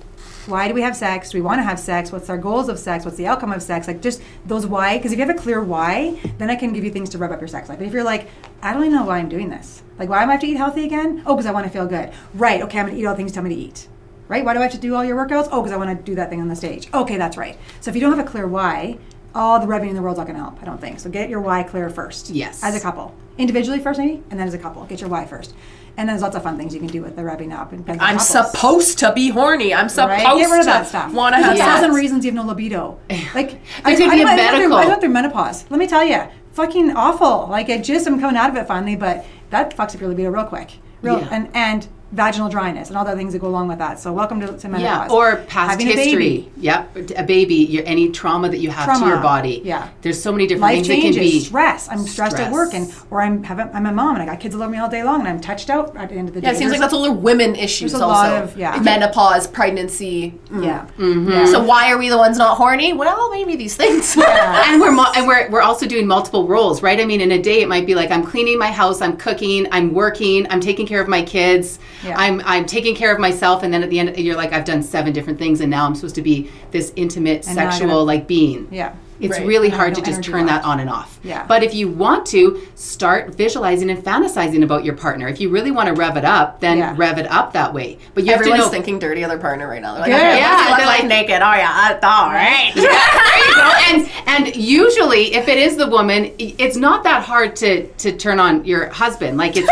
Why do we have sex? Do we want to have sex? What's our goals of sex? What's the outcome of sex? Like just those why, because if you have a clear why, then I can give you things to rev up your sex life. But if you're like, I don't even know why I'm doing this. Like, why am I have to eat healthy again? Oh, because I want to feel good. Right, okay, I'm going to eat all the things you tell me to eat. Right, why do I have to do all your workouts? Oh, because I want to do that thing on the stage. Okay, that's right. So if you don't have a clear why, all the revving in the world's not going to help, I don't think. So get your why clear first. Yes. As a couple. Individually first maybe, and then as a couple. Get your why first. And then there's lots of fun things you can do with the revving up. And I'm supposed to be horny. I'm supposed Get rid of to that stuff. want to have There's sex. 1,000 reasons you have no libido. Like There could be a medical. I went through menopause. Let me tell you, fucking awful. Like I'm coming out of it finally, but that fucks up your libido real quick. And vaginal dryness and all the things that go along with that. So welcome to menopause. Yeah, or past Having history. A baby. Yep, a baby, any trauma that you have to your body. Yeah. There's so many different Life things changes, that can be. stress. I'm stressed at work, or I'm a mom and I got kids that love me all day long and I'm touched out at the end of the day. Yeah, it seems like that's all the women issues there's a also. lot of, yeah. Menopause, pregnancy. Yeah. Mm-hmm. Yeah. So why are we the ones not horny? Well, maybe these things. Yeah. And we're also doing multiple roles, right? I mean, in a day it might be like I'm cleaning my house, I'm cooking, I'm working, I'm taking care of my kids, Yeah. I'm taking care of myself, and then at the end you're like, I've done 7 different things, and now I'm supposed to be this intimate, And now I sexual gotta- being. Yeah. It's Right. really And I hard have to no just energy turn that left. on and off. Yeah. But if you want to, start visualizing and fantasizing about your partner. If you really want to rev it up, then Yeah. rev it up that way. But you Everyone's have to know. thinking dirty of their partner right now. They're like, Yeah. okay, Yeah, what's he look they're like like- naked? Oh yeah, that's all right. There you go. And usually, if it is the woman, it's not that hard to turn on your husband. Like it's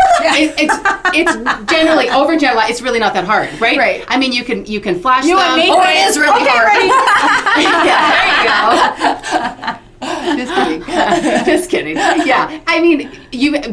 generally overgeneralized. It's really not that hard, right? Right. I mean, you can flash You them. and me. Oh, it is really hard. Yeah, there you go. Just kidding. Just kidding. Yeah. I mean,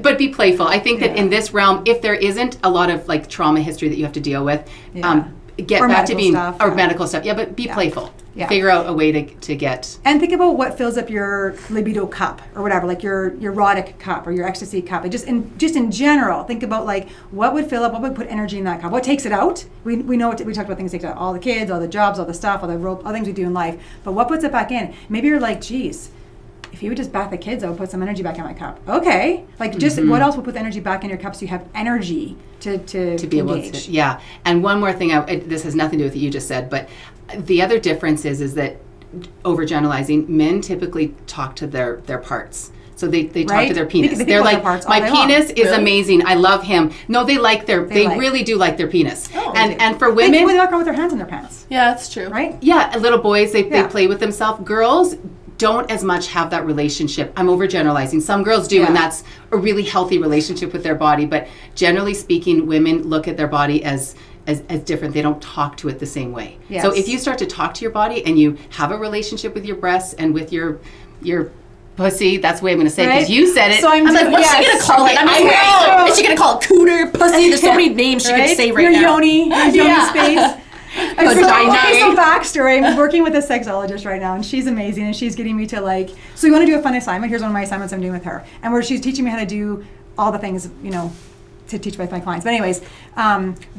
but be playful. I think that Yeah. in this realm, if there isn't a lot of like trauma history that you have to deal with, Yeah. get Or back to medical being stuff, or yeah. medical stuff. Yeah, but be playful. Yeah. Figure out a way to get. And think about what fills up your libido cup or whatever, like your erotic cup or your ecstasy cup. And just in general, think about like what would fill up, what would put energy in that cup, what takes it out. We know we talked about things that take it out, all the kids, all the jobs, all the stuff, all the things we do in life. But what puts it back in? Maybe you're like, geez, if you would just back the kids, I would put some energy back in my cup. Okay, like just what else would put the energy back in your cup so you have energy to be able engage. to, yeah. And one more thing, this has nothing to do with what you just said, but the other difference is that overgeneralizing, men typically talk to their parts. So they talk Right? to their penis. They think They're about like, their parts all my day long." penis is Really? amazing. I love him. No, they really do like their penis. Oh, and for They women, walk around with their hands in their pants, Yeah, that's true. right? yeah, little boys, they Yeah. play with themselves. Girls don't as much have that relationship. I'm overgeneralizing. Some girls do, and Yeah. that's a really healthy relationship with their body. But generally speaking, women look at their body as different. They don't talk to it the same way. Yes. So if you start to talk to your body and you have a relationship with your breasts and with your pussy, that's the way I'm going to say it because Right? you said it. So I'm like, what's she gonna call it? I mean, know. is she gonna call it cooter, pussy? There's so many names she could say right your now. Yoni Yeah. space. Vagina. Okay, so backstory. I'm working with a sexologist right now, and she's amazing, and she's getting me to like. So you want to do a fun assignment? Here's one of my assignments I'm doing with her, and where she's teaching me how to do all the things, to teach with my clients. But anyways,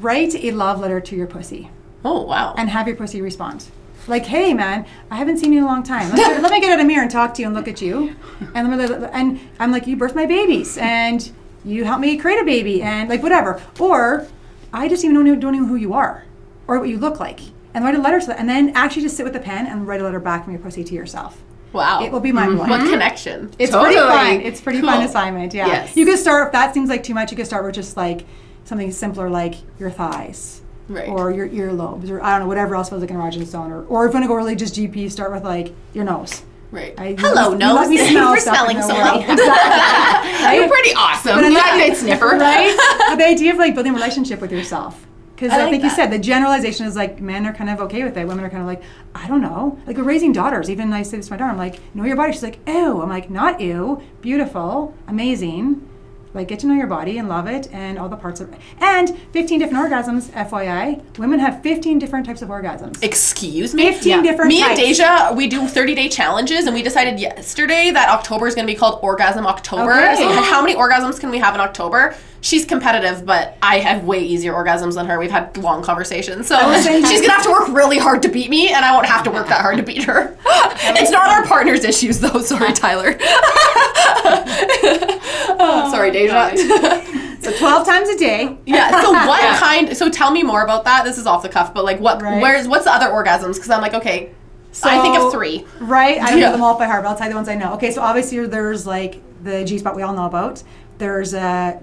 write a love letter to your pussy, Oh wow. and have your pussy respond. Like, hey man, I haven't seen you in a long time. Let me get out of the mirror and talk to you and look at you. And I'm like, you birthed my babies and you helped me create a baby and like whatever. Or I just even don't know who you are or what you look like. And write a letter to that. And then actually just sit with a pen and write a letter back from your pussy to yourself. Wow. It will be mind blowing. What connection? It's Totally. pretty fun. It's pretty fun Cool. assignment. Yeah. Yes. You could start if that seems like too much. You could start with just like something simpler like your thighs. Right. Or your earlobes, or I don't know, whatever else feels like an erogenous zone, or if you want to go really just GP, start with like your nose. Right. You Hello, let nose. me Thank you smell for stuff smelling and so know well. what- Exactly. You're pretty awesome. But Yeah, good sniffer. Right? But the idea of like building a relationship with yourself. Because I I like think you that. said the generalization is like men are kind of okay with it. Women are kind of like, I don't know. Like we're raising daughters. Even I say this to my daughter, I'm like, know your body. She's like, ew. I'm like, not ew. Beautiful. Amazing. Like get to know your body and love it and all the parts of it. And 15 different orgasms, FYI. Women have 15 different types of orgasms. Excuse me? 15 different Me types. and Deja, we do 30-day challenges, and we decided yesterday that October is going to be called Orgasm October. Okay. So how many orgasms can we have in October? She's competitive, but I have way easier orgasms than her. We've had long conversations. So she's going to have to work really hard to beat me, and I won't have to work that hard to beat her. It's not our partner's issues, though. Sorry, Tyler. Sorry, Deja. So 12 times a day. Yeah. So what kind? So tell me more about that. This is off the cuff, but like, what? Right. What's the other orgasms? Because I'm like, okay, So, I think of 3. Right? I don't Yeah. know them all by heart, but I'll tell you the ones I know. Okay, so obviously there's like the G-spot we all know about. There's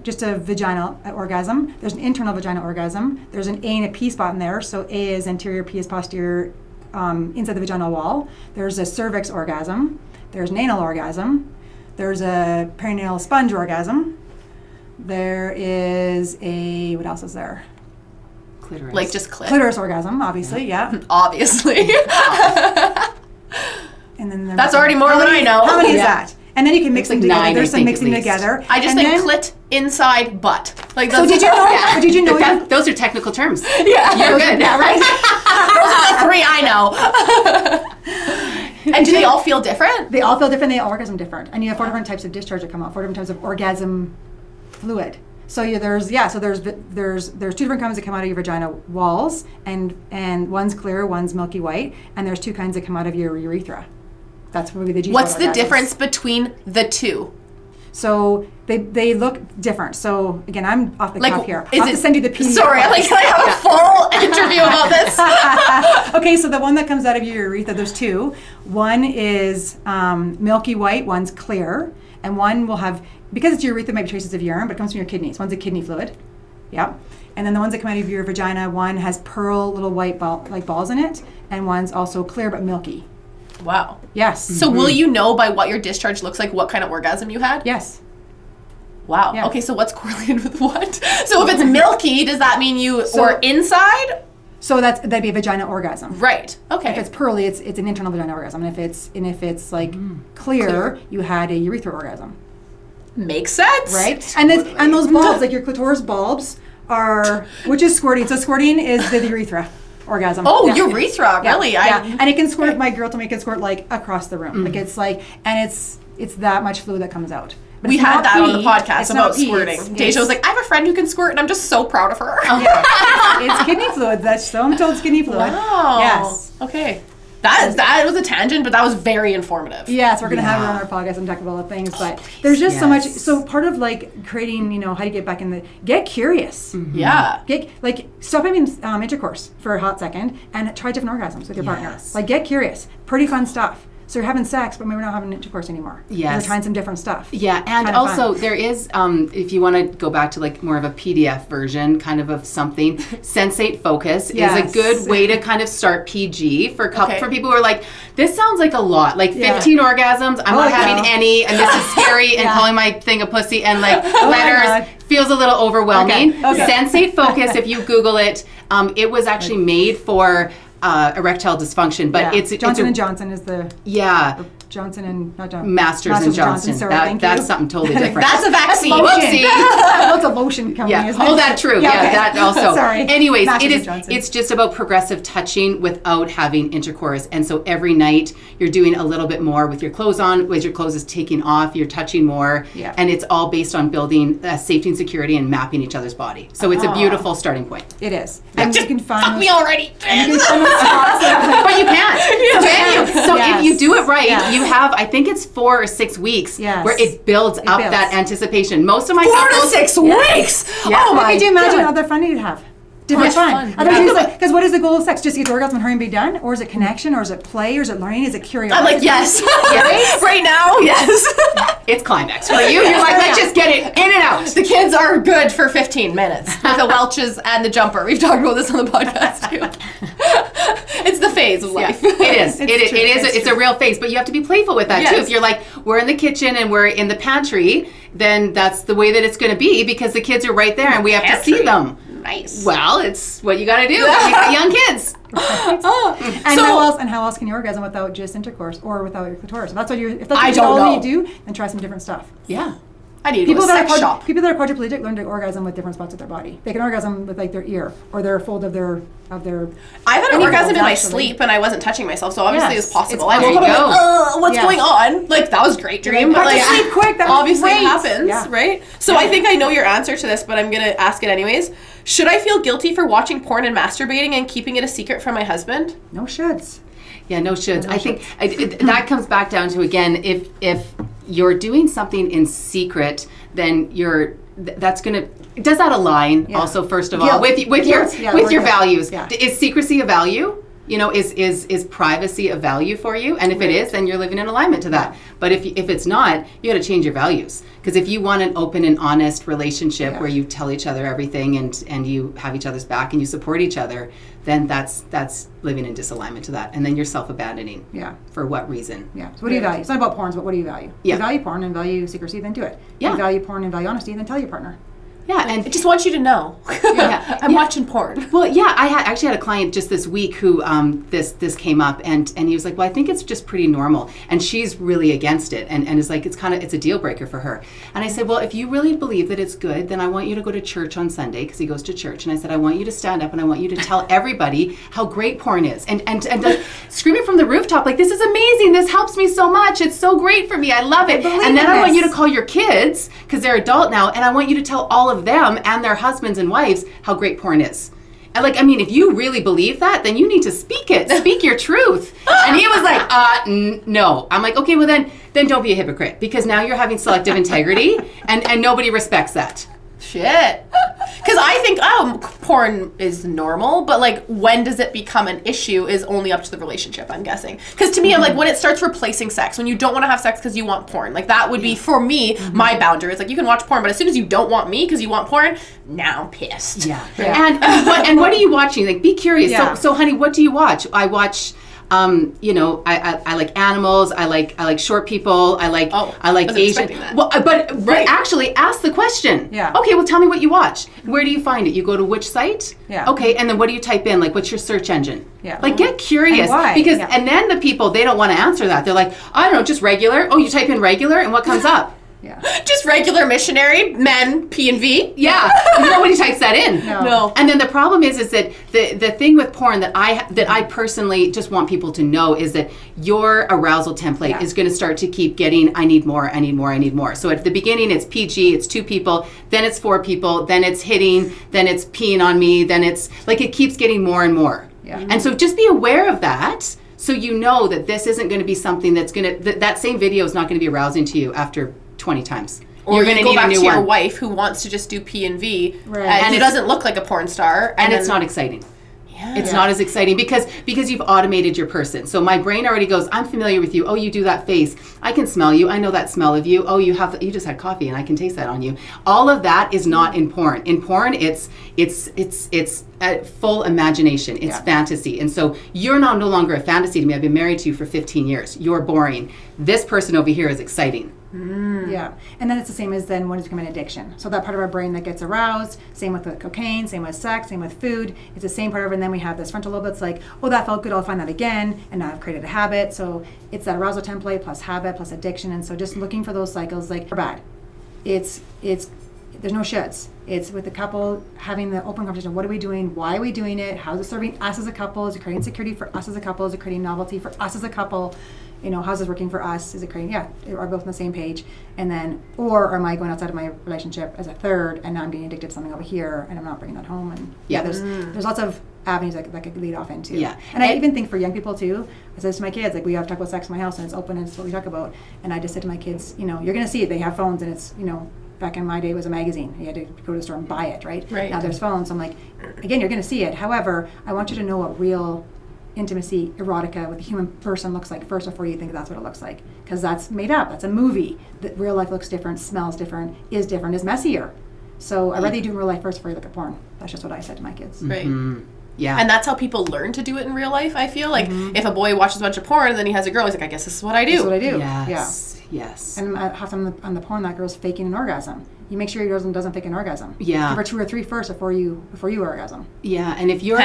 just a vaginal orgasm. There's an internal vaginal orgasm. There's an A and a P spot in there. So A is anterior, P is posterior, inside the vaginal wall. There's a cervix orgasm. There's an anal orgasm. There's a perineal sponge orgasm. There is a, what else is there? Clitoris. Like just clit. Clitoris orgasm, obviously, yeah. Obviously. And then That's already more than I know. How many is Yeah. that? And then you can mix It's them like together. 9, There's I some think, mixing at least. together. I just And think then- clit inside, butt. Like, So did you know? Did you know? Those are technical terms. Yeah. You're good. Yeah, right. Those are the 3 I know. And do they all feel different? They all feel different. They all orgasm different, and you have 4 different types of discharge that come out. 4 different types of orgasm fluid. So there's 2 different kinds that come out of your vagina walls, and one's clear, one's milky white, and there's 2 kinds that come out of your urethra. That's what would be the G-spot. What's the difference between the 2? So they look different. So again, I'm off the cuff here. I'll have to send you the PDF. Sorry, can I have a full interview about this? Okay, so the one that comes out of your urethra, there's 2. One is milky white, one's clear, and one will have, because it's your urethra, might be traces of urine, but it comes from your kidneys. One's a kidney fluid. Yep. And then the ones that come out of your vagina, one has pearl little white balls in it, and one's also clear but milky. Wow. Yes. So will you know by what your discharge looks like what kind of orgasm you had? Yes. Wow. Yeah. Okay, so what's correlated with what? So if it's milky, does that mean you were inside? So that'd be a vagina orgasm. Right. Okay. If it's pearly, it's an internal vagina orgasm. And if it's like clear, you had a urethral orgasm. Makes sense. Right? And those bulbs, like your clitoris bulbs, which is squirting. So squirting is the urethra orgasm. Oh, Yeah. urethra, really? Yeah. And it can squirt, my girl told me it can squirt like across the room. Like it's that much fluid that comes out. But We it's had not that on the pee. podcast It's about not pee. squirting. Deja was like, I have a friend who can squirt, and I'm just so proud of her. It's kidney fluid. That's so I'm told it's kidney fluid. Wow. Yes. Okay. That was a tangent, but that was very informative. Yes, we're going to have her on our podcast and talk about all the things, but there's just so much. Yes. So part of like creating, how to get back in get curious. Yeah. Stop having intercourse for a hot second and try different orgasms with your partner. Yes. Like get curious. Pretty fun stuff. So you're having sex, but maybe we're not having intercourse anymore. Yes. We're trying some different stuff. Yeah, and Kind of also fun. there is, if you want to go back to like more of a PDF version, kind of something, Sensate Focus is Yes. a good way to kind of start PG for Okay. for people who are like, this sounds like a lot, like Yeah. 15 orgasms, I'm not having any, and this is scary, and Yeah. calling my thing a pussy, and like my letters God. feels a little overwhelming. Okay. Sensate Focus, if you Google it, it was actually made for erectile dysfunction, but it's Johnson a, and Johnson is the Johnson and not Johnson. Masters and Johnson. Sorry, thank you. That's something totally different. That's a vaccine. Whoopsie. That's a lotion company, Yeah. isn't it? Oh, that's true. Yeah, okay. that also. Sorry. Anyways, Masters it and is. Johnson. It's just about progressive touching without having intercourse, and so every night you're doing a little bit more with your clothes on. With your clothes is taking off, you're touching more, Yeah. and it's all based on building safety and security and mapping each other's body. So it's a beautiful starting point. It is. And you can find Fuck me already. you can find those spots that- But you can. So Yes. if you do it right, Yes. you have, I think it's 4 or 6 weeks Yes. where it builds up builds. that anticipation. Most of my 4 to couples, 6 weeks. Yeah. Oh my Could you imagine God. other fun you'd have? Different Much fun. fun. Because what is the goal of sex? Just to get to orgasm and hurry and be done? Or is it connection? Or is it play? Or is it learning? Is it curiosity? I'm like, yes. Right now, yes. it's climax for you. You're like, let's just get it in and out. The kids are good for 15 minutes with the Welches and the jumper. We've talked about this on the podcast too. It's the phase of life. It is. It's true. It's a real phase, but you have to be playful with that too. Yes. If you're like, we're in the kitchen and we're in the pantry, then that's the way that it's going to be because the kids are right there and we have to see them. Nice. Well, it's what you got to do when you got young kids. And how else can you orgasm without just intercourse or without your clitoris? If that's what if that's I what don't all know. you do, then try some different stuff. Yeah. I need to go to a sex shop. People that are quadriplegic learn to orgasm with different spots of their body. They can orgasm with like their ear or their fold of their. I've had an any orgasm folds, in my actually. sleep and I wasn't touching myself, so obviously Yes, it's possible. it's I woke up possible. and I'm like, what's Yes. going on? Like, that was a great dream. Back But to like, sleep quick, that was obviously great. it happens, Yeah. right? So I think I know your answer to this, but I'm going to ask it anyways. Should I feel guilty for watching porn and masturbating and keeping it a secret from my husband? No shoulds. Yeah, no shoulds. I think that comes back down to, again, if you're doing something in secret, then that's going to, does that align also, first of all, with your values? Yeah. Is secrecy a value? Is privacy a value for you? And if it is, then you're living in alignment to that. But if it's not, you got to change your values. Because if you want an open and honest relationship where you tell each other everything and you have each other's back and you support each other, then that's living in disalignment to that. And then you're self-abandoning. Yeah. For what reason? Yeah. So what do you value? It's not about porn, but what do you value? Yeah. If you value porn and value secrecy, then do it. Yeah. If you value porn and value honesty, then tell your partner. Yeah, and I just want you to know. I'm watching porn. Well, yeah, I actually had a client just this week who this came up, and he was like, well, I think it's just pretty normal, and she's really against it, and is like, it's a deal breaker for her. And I said, well, if you really believe that it's good, then I want you to go to church on Sunday, because he goes to church, and I said, I want you to stand up and I want you to tell everybody how great porn is, and screaming from the rooftop, like, this is amazing, this helps me so much, it's so great for me, I love it. And then I want you to call your kids, because they're adult now, and I want you to tell all of them and their husbands and wives how great porn is. And like, I mean, if you really believe that, then you need to speak it. Speak your truth. And he was like, no. I'm like, okay, well then don't be a hypocrite, because now you're having selective integrity, and nobody respects that. Shit. Because I think, porn is normal, but like, when does it become an issue is only up to the relationship, I'm guessing. Because to me, I'm like, when it starts replacing sex, when you don't want to have sex because you want porn, like that would be, for me, my boundary. It's like, you can watch porn, but as soon as you don't want me because you want porn, now I'm pissed. Yeah. And what are you watching? Like, be curious. Yeah. So honey, what do you watch? I watch... I like animals. I like short people. I like Asian. Well, but actually, ask the question. Yeah. Okay. Well, tell me what you watch. Where do you find it? You go to which site? Yeah. Okay. And then what do you type in? Like, what's your search engine? Yeah. Like, get curious. And why? Because and then the people, they don't want to answer that. They're like, I don't know, just regular. Oh, you type in regular, and what comes up? Yeah. Just regular missionary, men, P and V. Yeah. Nobody types that in. No. And then the problem is that the thing with porn that I personally just want people to know is that your arousal template is going to start to keep getting, I need more, I need more, I need more. So at the beginning it's PG, it's 2 people, then it's 4 people, then it's hitting, then it's peeing on me, then it's like it keeps getting more and more. Yeah. And so just be aware of that, so you know that this isn't going to be something that's going to, that same video is not going to be arousing to you after 20 times. Or you're going to go need back a new to your one. wife who wants to just do P and V, right. and it doesn't look like a porn star, and it's not exciting. Yeah. It's not as exciting because you've automated your person. So my brain already goes, I'm familiar with you. Oh, you do that face. I can smell you. I know that smell of you. Oh, you just had coffee and I can taste that on you. All of that is not in porn. In porn, it's full imagination. It's fantasy. And so you're no longer a fantasy to me. I've been married to you for 15 years. You're boring. This person over here is exciting. Yeah, and then it's the same as then when it's becoming an addiction. So that part of our brain that gets aroused, same with the cocaine, same with sex, same with food, it's the same part of it. And then we have this frontal lobe that's like, oh, that felt good, I'll find that again, and now I've created a habit. So it's that arousal template plus habit plus addiction. And so just looking for those cycles, like, are bad. It's there's no shoulds. It's with the couple having the open conversation. What are we doing? Why are we doing it? How is it serving us as a couple? Is it creating security for us as a couple? Is it creating novelty for us as a couple? You know, how's this working for us? Is it creating, are both on the same page? And then, or am I going outside of my relationship as a third, and now I'm being addicted to something over here, and I'm not bringing that home? And there's lots of avenues that could lead off into. Yeah. And I even think for young people too, I said to my kids, like, we have to talk about sex in my house, and it's open, and it's what we talk about. And I just said to my kids, you know, you're going to see it. They have phones, and it's, you know, back in my day it was a magazine. You had to go to the store and buy it, right? Now there's phones. So I'm like, again, you're going to see it. However, I want you to know what real intimacy, erotica with a human person looks like first before you think that's what it looks like, because that's made up. That's a movie. That real life looks different, smells different, is messier. So I'd rather you do it in real life first before you look at porn. That's just what I said to my kids. Right. Mm-hmm. Yeah. And that's how people learn to do it in real life, I feel. Like, if a boy watches a bunch of porn and then he has a girl, he's like, I guess this is what I do. This is what I do. Yes. And half the on the porn, that girl's faking an orgasm. You make sure your girl doesn't fake an orgasm. Yeah. Give her 2 or 3 first before you orgasm. Yeah, and if you're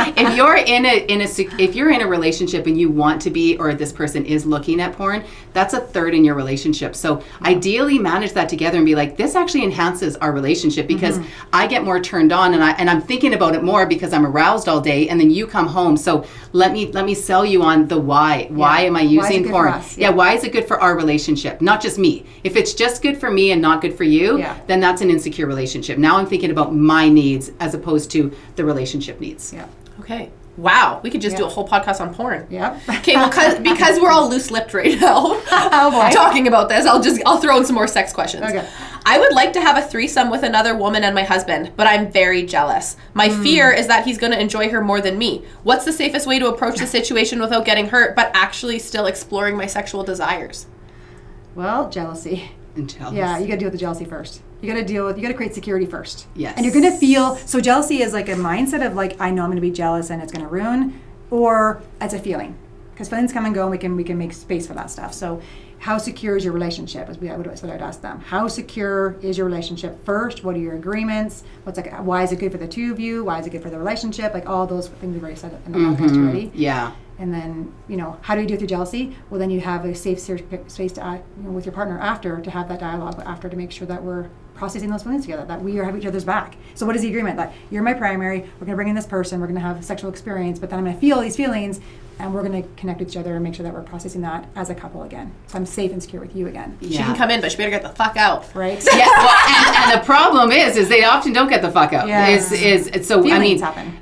if you're in a relationship and you want to be, or this person is looking at porn, that's a third in your relationship. So ideally manage that together and be like, this actually enhances our relationship, because I get more turned on, and I'm thinking about it more because I'm aroused all day, and then you come home. So let me sell you on the why. Why am I using porn? Why is it good for our relationship? Not just me. If it's just good for me and not good for you, then that's an insecure relationship. Now I'm thinking about my needs as opposed to the relationship needs. Yeah. Okay. Wow. We could just do a whole podcast on porn. Yep. Okay, well, because we're all loose-lipped right now talking about this, I'll throw in some more sex questions. Okay. I would like to have a threesome with another woman and my husband, but I'm very jealous. My fear is that he's going to enjoy her more than me. What's the safest way to approach the situation without getting hurt, but actually still exploring my sexual desires? Well, jealousy. Yeah, you got to deal with the jealousy first. You got to create security first. Yes. And you're going to feel, so jealousy is like a mindset of like, I know I'm going to be jealous and it's going to ruin, or it's a feeling. Because feelings come and go, and we can make space for that stuff. So how secure is your relationship? That's what I'd ask them. How secure is your relationship first? What are your agreements? Why is it good for the two of you? Why is it good for the relationship? Like all those things we've already said in the podcast already. Yeah. And then, how do you deal with your jealousy? Well, then you have a safe space to, with your partner after, to have that dialogue after, to make sure that we're processing those feelings together, that we have each other's back. So what is the agreement? That you're my primary, we're going to bring in this person, we're going to have a sexual experience, but then I'm going to feel these feelings, and we're going to connect with each other and make sure that we're processing that as a couple again. So I'm safe and secure with you again. She can come in, but she better get the fuck out. Right? Yeah. Well, and the problem is they often don't get the fuck out. Yeah. So feelings happen.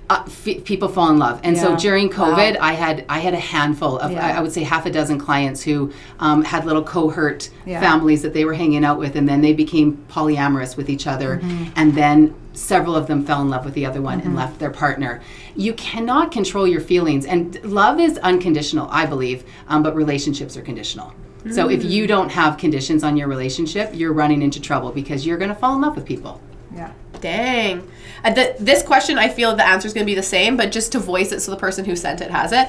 People fall in love, and so during COVID, Wow. I had a handful of I would say half a dozen clients who had little cohort families that they were hanging out with, and then they became polyamorous with each other, and then several of them fell in love with the other one and left their partner. You cannot control your feelings, and love is unconditional, I believe, but relationships are conditional. So if you don't have conditions on your relationship, you're running into trouble because you're going to fall in love with people. Yeah. Dang. This question, I feel the answer is going to be the same, but just to voice it so the person who sent it has it.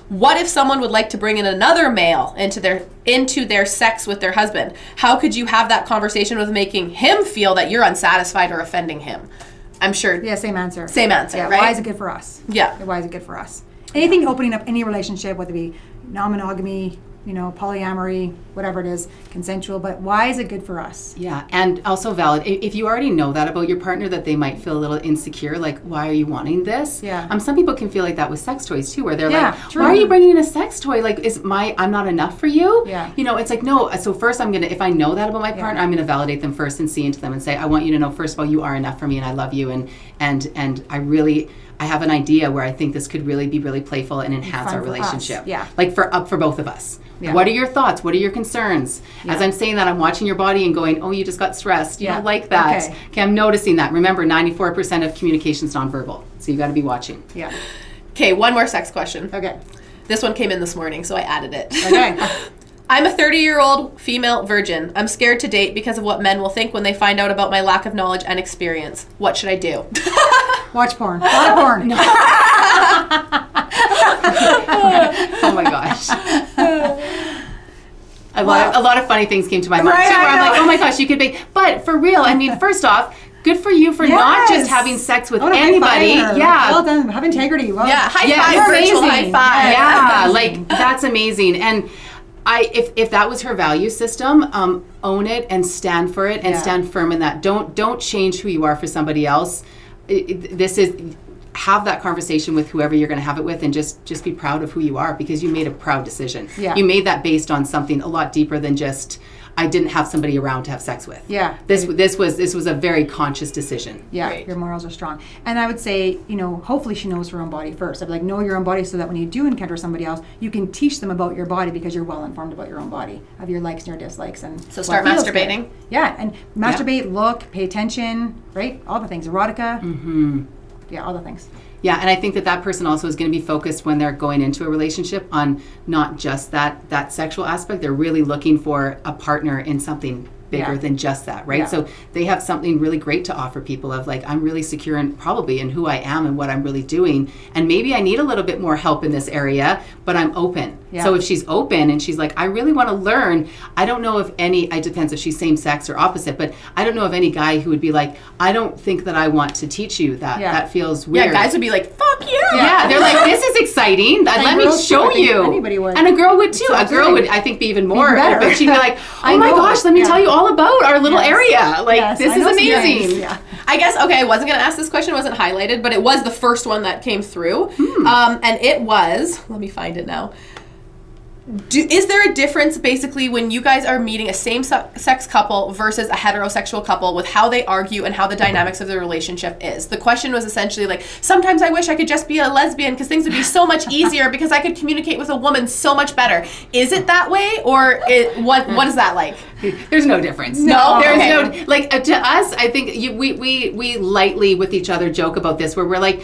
What if someone would like to bring in another male into their sex with their husband? How could you have that conversation with making him feel that you're unsatisfied or offending him? I'm sure. Yeah, same answer. Same answer, yeah, right? Why is it good for us? Yeah. Why is it good for us? Anything opening up any relationship, whether it be non-monogamy, polyamory, whatever it is, consensual, but why is it good for us? Yeah, and also valid. If you already know that about your partner, that they might feel a little insecure, like, why are you wanting this? Yeah. Some people can feel like that with sex toys too, where they're like, true. why are you bringing in a sex toy? Like, I'm not enough for you? Yeah. It's like, no. So first if I know that about my partner, I'm going to validate them first and see into them and say, I want you to know, first of all, you are enough for me and I love you, and I have an idea where I think this could really be really playful and enhance Fun our for us. Yeah. Yeah. Like for both of us. Yeah. What are your thoughts? What are your concerns? Yeah. As I'm saying that, I'm watching your body and going, oh, you just got stressed. You don't like that. Okay, I'm noticing that. Remember, 94% of communication is nonverbal. So you got to be watching. Yeah. Okay, one more sex question. Okay. This one came in this morning, so I added it. Okay. I'm a 30-year-old female virgin. I'm scared to date because of what men will think when they find out about my lack of knowledge and experience. What should I do? Watch porn. A lot of porn. No. Oh my gosh. A lot of funny things came to my mind too, where I'm like, oh my gosh, you could be. But for real, first off, good for you for not just having sex with anybody. Yeah. Well done. Have integrity. Well, High five, virtual high five. Yeah, like that's amazing. And if that was her value system, own it and stand for it and stand firm in that. Don't change who you are for somebody else. Have that conversation with whoever you're going to have it with, and just be proud of who you are, because you made a proud decision. Yeah. You made that based on something a lot deeper than just, I didn't have somebody around to have sex with. Yeah. This was a very conscious decision. Yeah, Right. Your morals are strong. And I would say, hopefully she knows her own body first. I'd be like, know your own body, so that when you do encounter somebody else, you can teach them about your body, because you're well informed about your own body, of your likes and your dislikes. And So start masturbating. Yeah, and masturbate, look, pay attention, right? All the things. Erotica. Mm-hmm. Yeah, all the things. Yeah, and I think that person also is going to be focused when they're going into a relationship on not just that sexual aspect. They're really looking for a partner in something bigger than just that, right? Yeah. So they have something really great to offer people of like, I'm really secure in who I am and what I'm really doing. And maybe I need a little bit more help in this area, but I'm open. Yeah. So if she's open and she's like, I really want to learn, I don't know if it depends if she's same sex or opposite, but I don't know of any guy who would be like, I don't think that I want to teach you that. Yeah. That feels weird. Yeah, guys would be like, fuck you. Yeah, they're like, this is exciting. Let me girls show too. I think you. anybody would. And a girl would too. A girl Absolutely. would, I think, be even more better. open. She'd be like, oh I my know. gosh, let me Yeah. tell you all about our little Yes. area. Like, Yes, this I is know some amazing. things. Yeah. I guess, okay, I wasn't going to ask this question. It wasn't highlighted, but it was the first one that came through. And it was, let me find it now. Is there a difference basically when you guys are meeting a same-sex couple versus a heterosexual couple with how they argue and how the dynamics of the relationship is? The question was essentially like, sometimes I wish I could just be a lesbian because things would be so much easier because I could communicate with a woman so much better. Is it that way, or what is that like? There's no difference. No? There's Okay. no, like, to us, I think we lightly with each other joke about this, where we're like,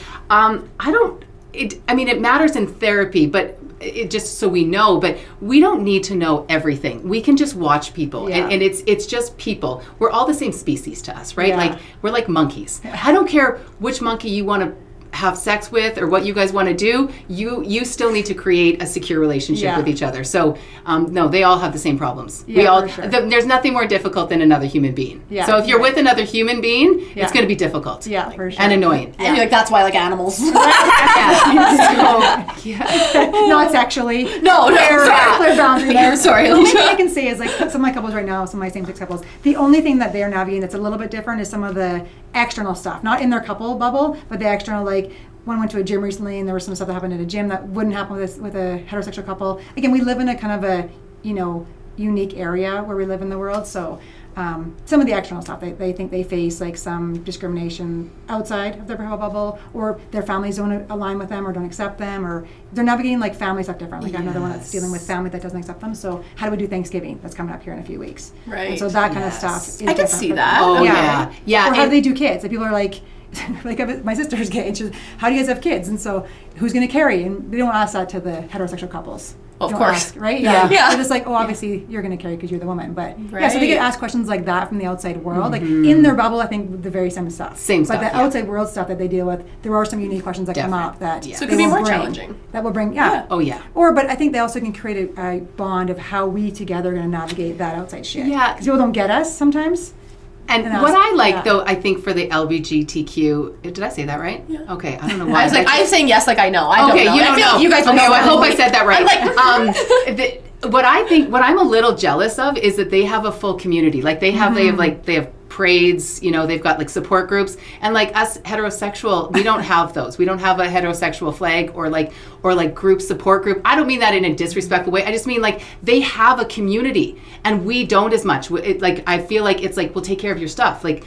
it matters in therapy, but it just so we know, but we don't need to know everything. We can just watch people, Yeah. and it's just people. We're all the same species to us, right? Yeah. Like, we're like monkeys. I don't care which monkey you want to have sex with or what you guys want to do, you still need to create a secure relationship with each other. So no, they all have the same problems. We all there's nothing more difficult than another human bein. So if you're with another human being, it's going to be difficult. For sure. And annoying. And you're like, that's why I like animals. Not sexually. No, clear boundaries. Sorry. The only thing I can say is like some of my couples right now, some of my same-sex couples, the only thing that they're navigating that's a little bit different is some of the external stuff, not in their couple bubble, but the external, like one went to a gym recently and there was some stuff that happened at a gym that wouldn't happen with a heterosexual couple. Again, we live in a kind of a, unique area where we live in the world. So some of the external stuff, they think they face like some discrimination outside of their bubble, or their families don't align with them or don't accept them, or they're navigating like family stuff different. Like another one that's dealing with family that doesn't accept them. So how do we do Thanksgiving? That's coming up here in a few weeks. Right. And so that kind of stuff is I can see that. Oh, yeah. Or how do they do kids? Like people are like, my sister's gay, and she's, how do you guys have kids? And so who's going to carry? And they don't ask that to the heterosexual couples. Of course. Right? Yeah. They're just like, obviously you're going to carry because you're the woman. But so they get asked questions like that from the outside world. Like in their bubble, I think the very same stuff. But the outside world stuff that they deal with, there are some unique questions that come up that so it could be more challenging. That will bring, Oh yeah. But I think they also can create a bond of how we together are going to navigate that outside shit. Yeah. Because people don't get us sometimes. And what I like, though, I think for the LGBTQ, did I say that right? Yeah. Okay, I don't know why. I'm saying yes like I know. I don't know. You don't know. You guys don't know. I hope I said that right. What I'm a little jealous of is that they have a full community. Like they have parades, they've got like support groups, and like us heterosexual, we don't have those. We don't have a heterosexual flag or like group support group. I don't mean that in a disrespectful way. I just mean like they have a community and we don't as much. I feel like it's like, we'll take care of your stuff. Like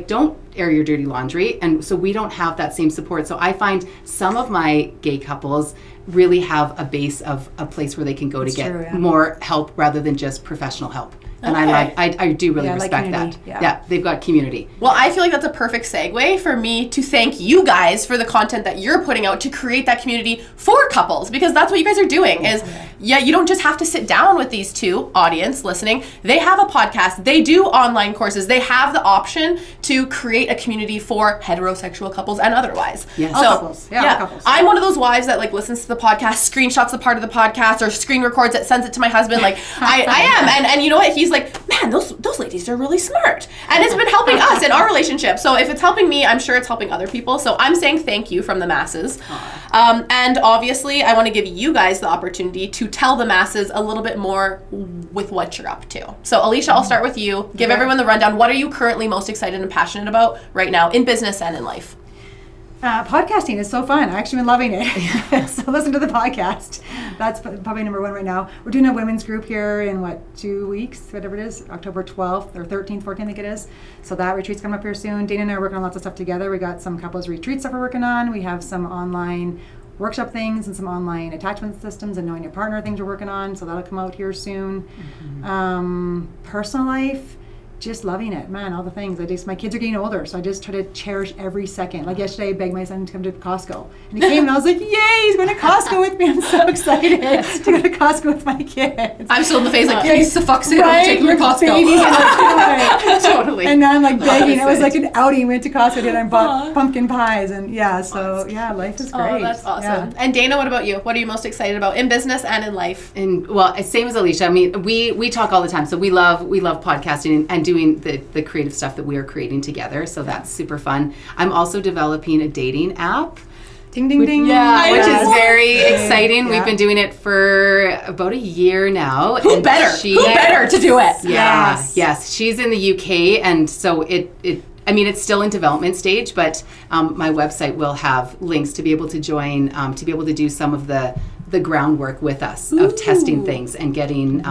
don't air your dirty laundry. And so we don't have that same support. So I find some of my gay couples really have a base of a place where they can go to get more help rather than just professional help. And I do really respect that. Yeah, they've got community. Well, I feel like that's a perfect segue for me to thank you guys for the content that you're putting out to create that community for couples, because that's what you guys are doing is, you don't just have to sit down with these two audience listening. They have a podcast. They do online courses. They have the option to create a community for heterosexual couples and otherwise. Yes. So, couples. Couples. I'm one of those wives that like listens to the podcast, screenshots a part of the podcast, or screen records it, sends it to my husband. Like I am. And you know what? He's like, man, those ladies are really smart. And it's been helping us in our relationship. So if it's helping me, I'm sure it's helping other people. So I'm saying thank you from the masses. And obviously, I want to give you guys the opportunity to tell the masses a little bit more with what you're up to. So Alicia, I'll start with you. Give everyone the rundown. What are you currently most excited and passionate about right now in business and in life? Podcasting is so fun. I've actually been loving it. So listen to the podcast. That's probably number one right now. We're doing a women's group here in 2 weeks, whatever it is, October 12th or 13th, 14th, I think it is. So that retreat's coming up here soon. Dana and I are working on lots of stuff together. We got some couples retreat stuff we're working on. We have some online workshop things and some online attachment systems and knowing your partner things we're working on. So that'll come out here soon. Personal life, just loving it, man, all the things. My kids are getting older, so I just try to cherish every second. Like yesterday, I begged my son to come to Costco. And he came and I was like, yay, he's going to Costco with me. I'm so excited to go to Costco with my kids. I'm still in the phase like, please, the fuck, I'm taking you to Costco. Totally. And now I'm like begging. It was like an outing. We went to Costco together and bought pumpkin pies. And life is great. Oh, that's awesome. And Dana, what about you? What are you most excited about in business and in life? Well, same as Alicia. I mean, we talk all the time. So we love podcasting and doing the creative stuff that we are creating together. So that's super fun. I'm also developing a dating app. Ding, ding, ding. Yeah, which is very exciting. We've been doing it for about a year now. Who better to do it? Yeah, yes. She's in the UK, and so it's still in development stage, but my website will have links to be able to join, to be able to do some of the groundwork with us of testing things and getting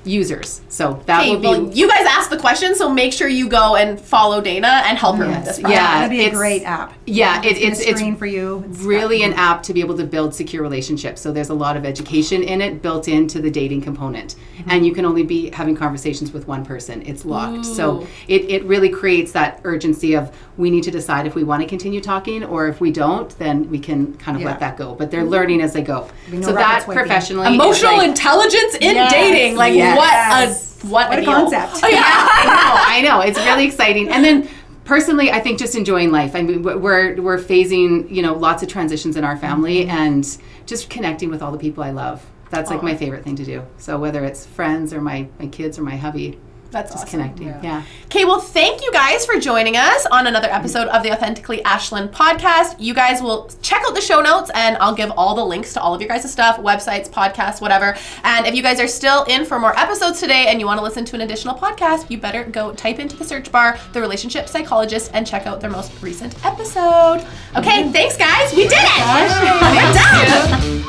users. So that will be. Well, you guys asked the question, so make sure you go and follow Dana and help her with this. Yeah, it'd be a great app. Yeah, it's screen for you. It's really an app to be able to build secure relationships. So there's a lot of education in it built into the dating component, and you can only be having conversations with one person. It's locked. So it really creates that urgency of we need to decide if we want to continue talking, or if we don't, then we can kind of let that go. But they're learning as they go. No so that professionally, emotional intelligence in dating, like what a concept. Oh, yeah. I know. It's really exciting. And then Personally, I think just enjoying life. I mean, we're phasing, lots of transitions in our family, and just connecting with all the people I love. That's like my favorite thing to do. So whether it's friends or my kids or my hubby, that's just awesome. Connecting. Yeah. Okay, well, thank you guys for joining us on another episode of the Authentically Ashlyn podcast. You guys will check out the show notes, and I'll give all the links to all of your guys' stuff, websites, podcasts, whatever. And if you guys are still in for more episodes today and you want to listen to an additional podcast, you better go type into the search bar the Relationship Psychologists and check out their most recent episode. Okay, thanks guys. We did it. We're done.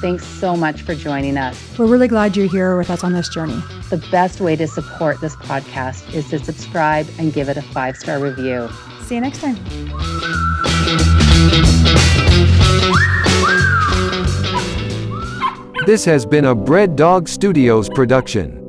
Thanks so much for joining us. We're really glad you're here with us on this journey. The best way to support this podcast is to subscribe and give it a 5-star review. See you next time. This has been a Bread Dog Studios production.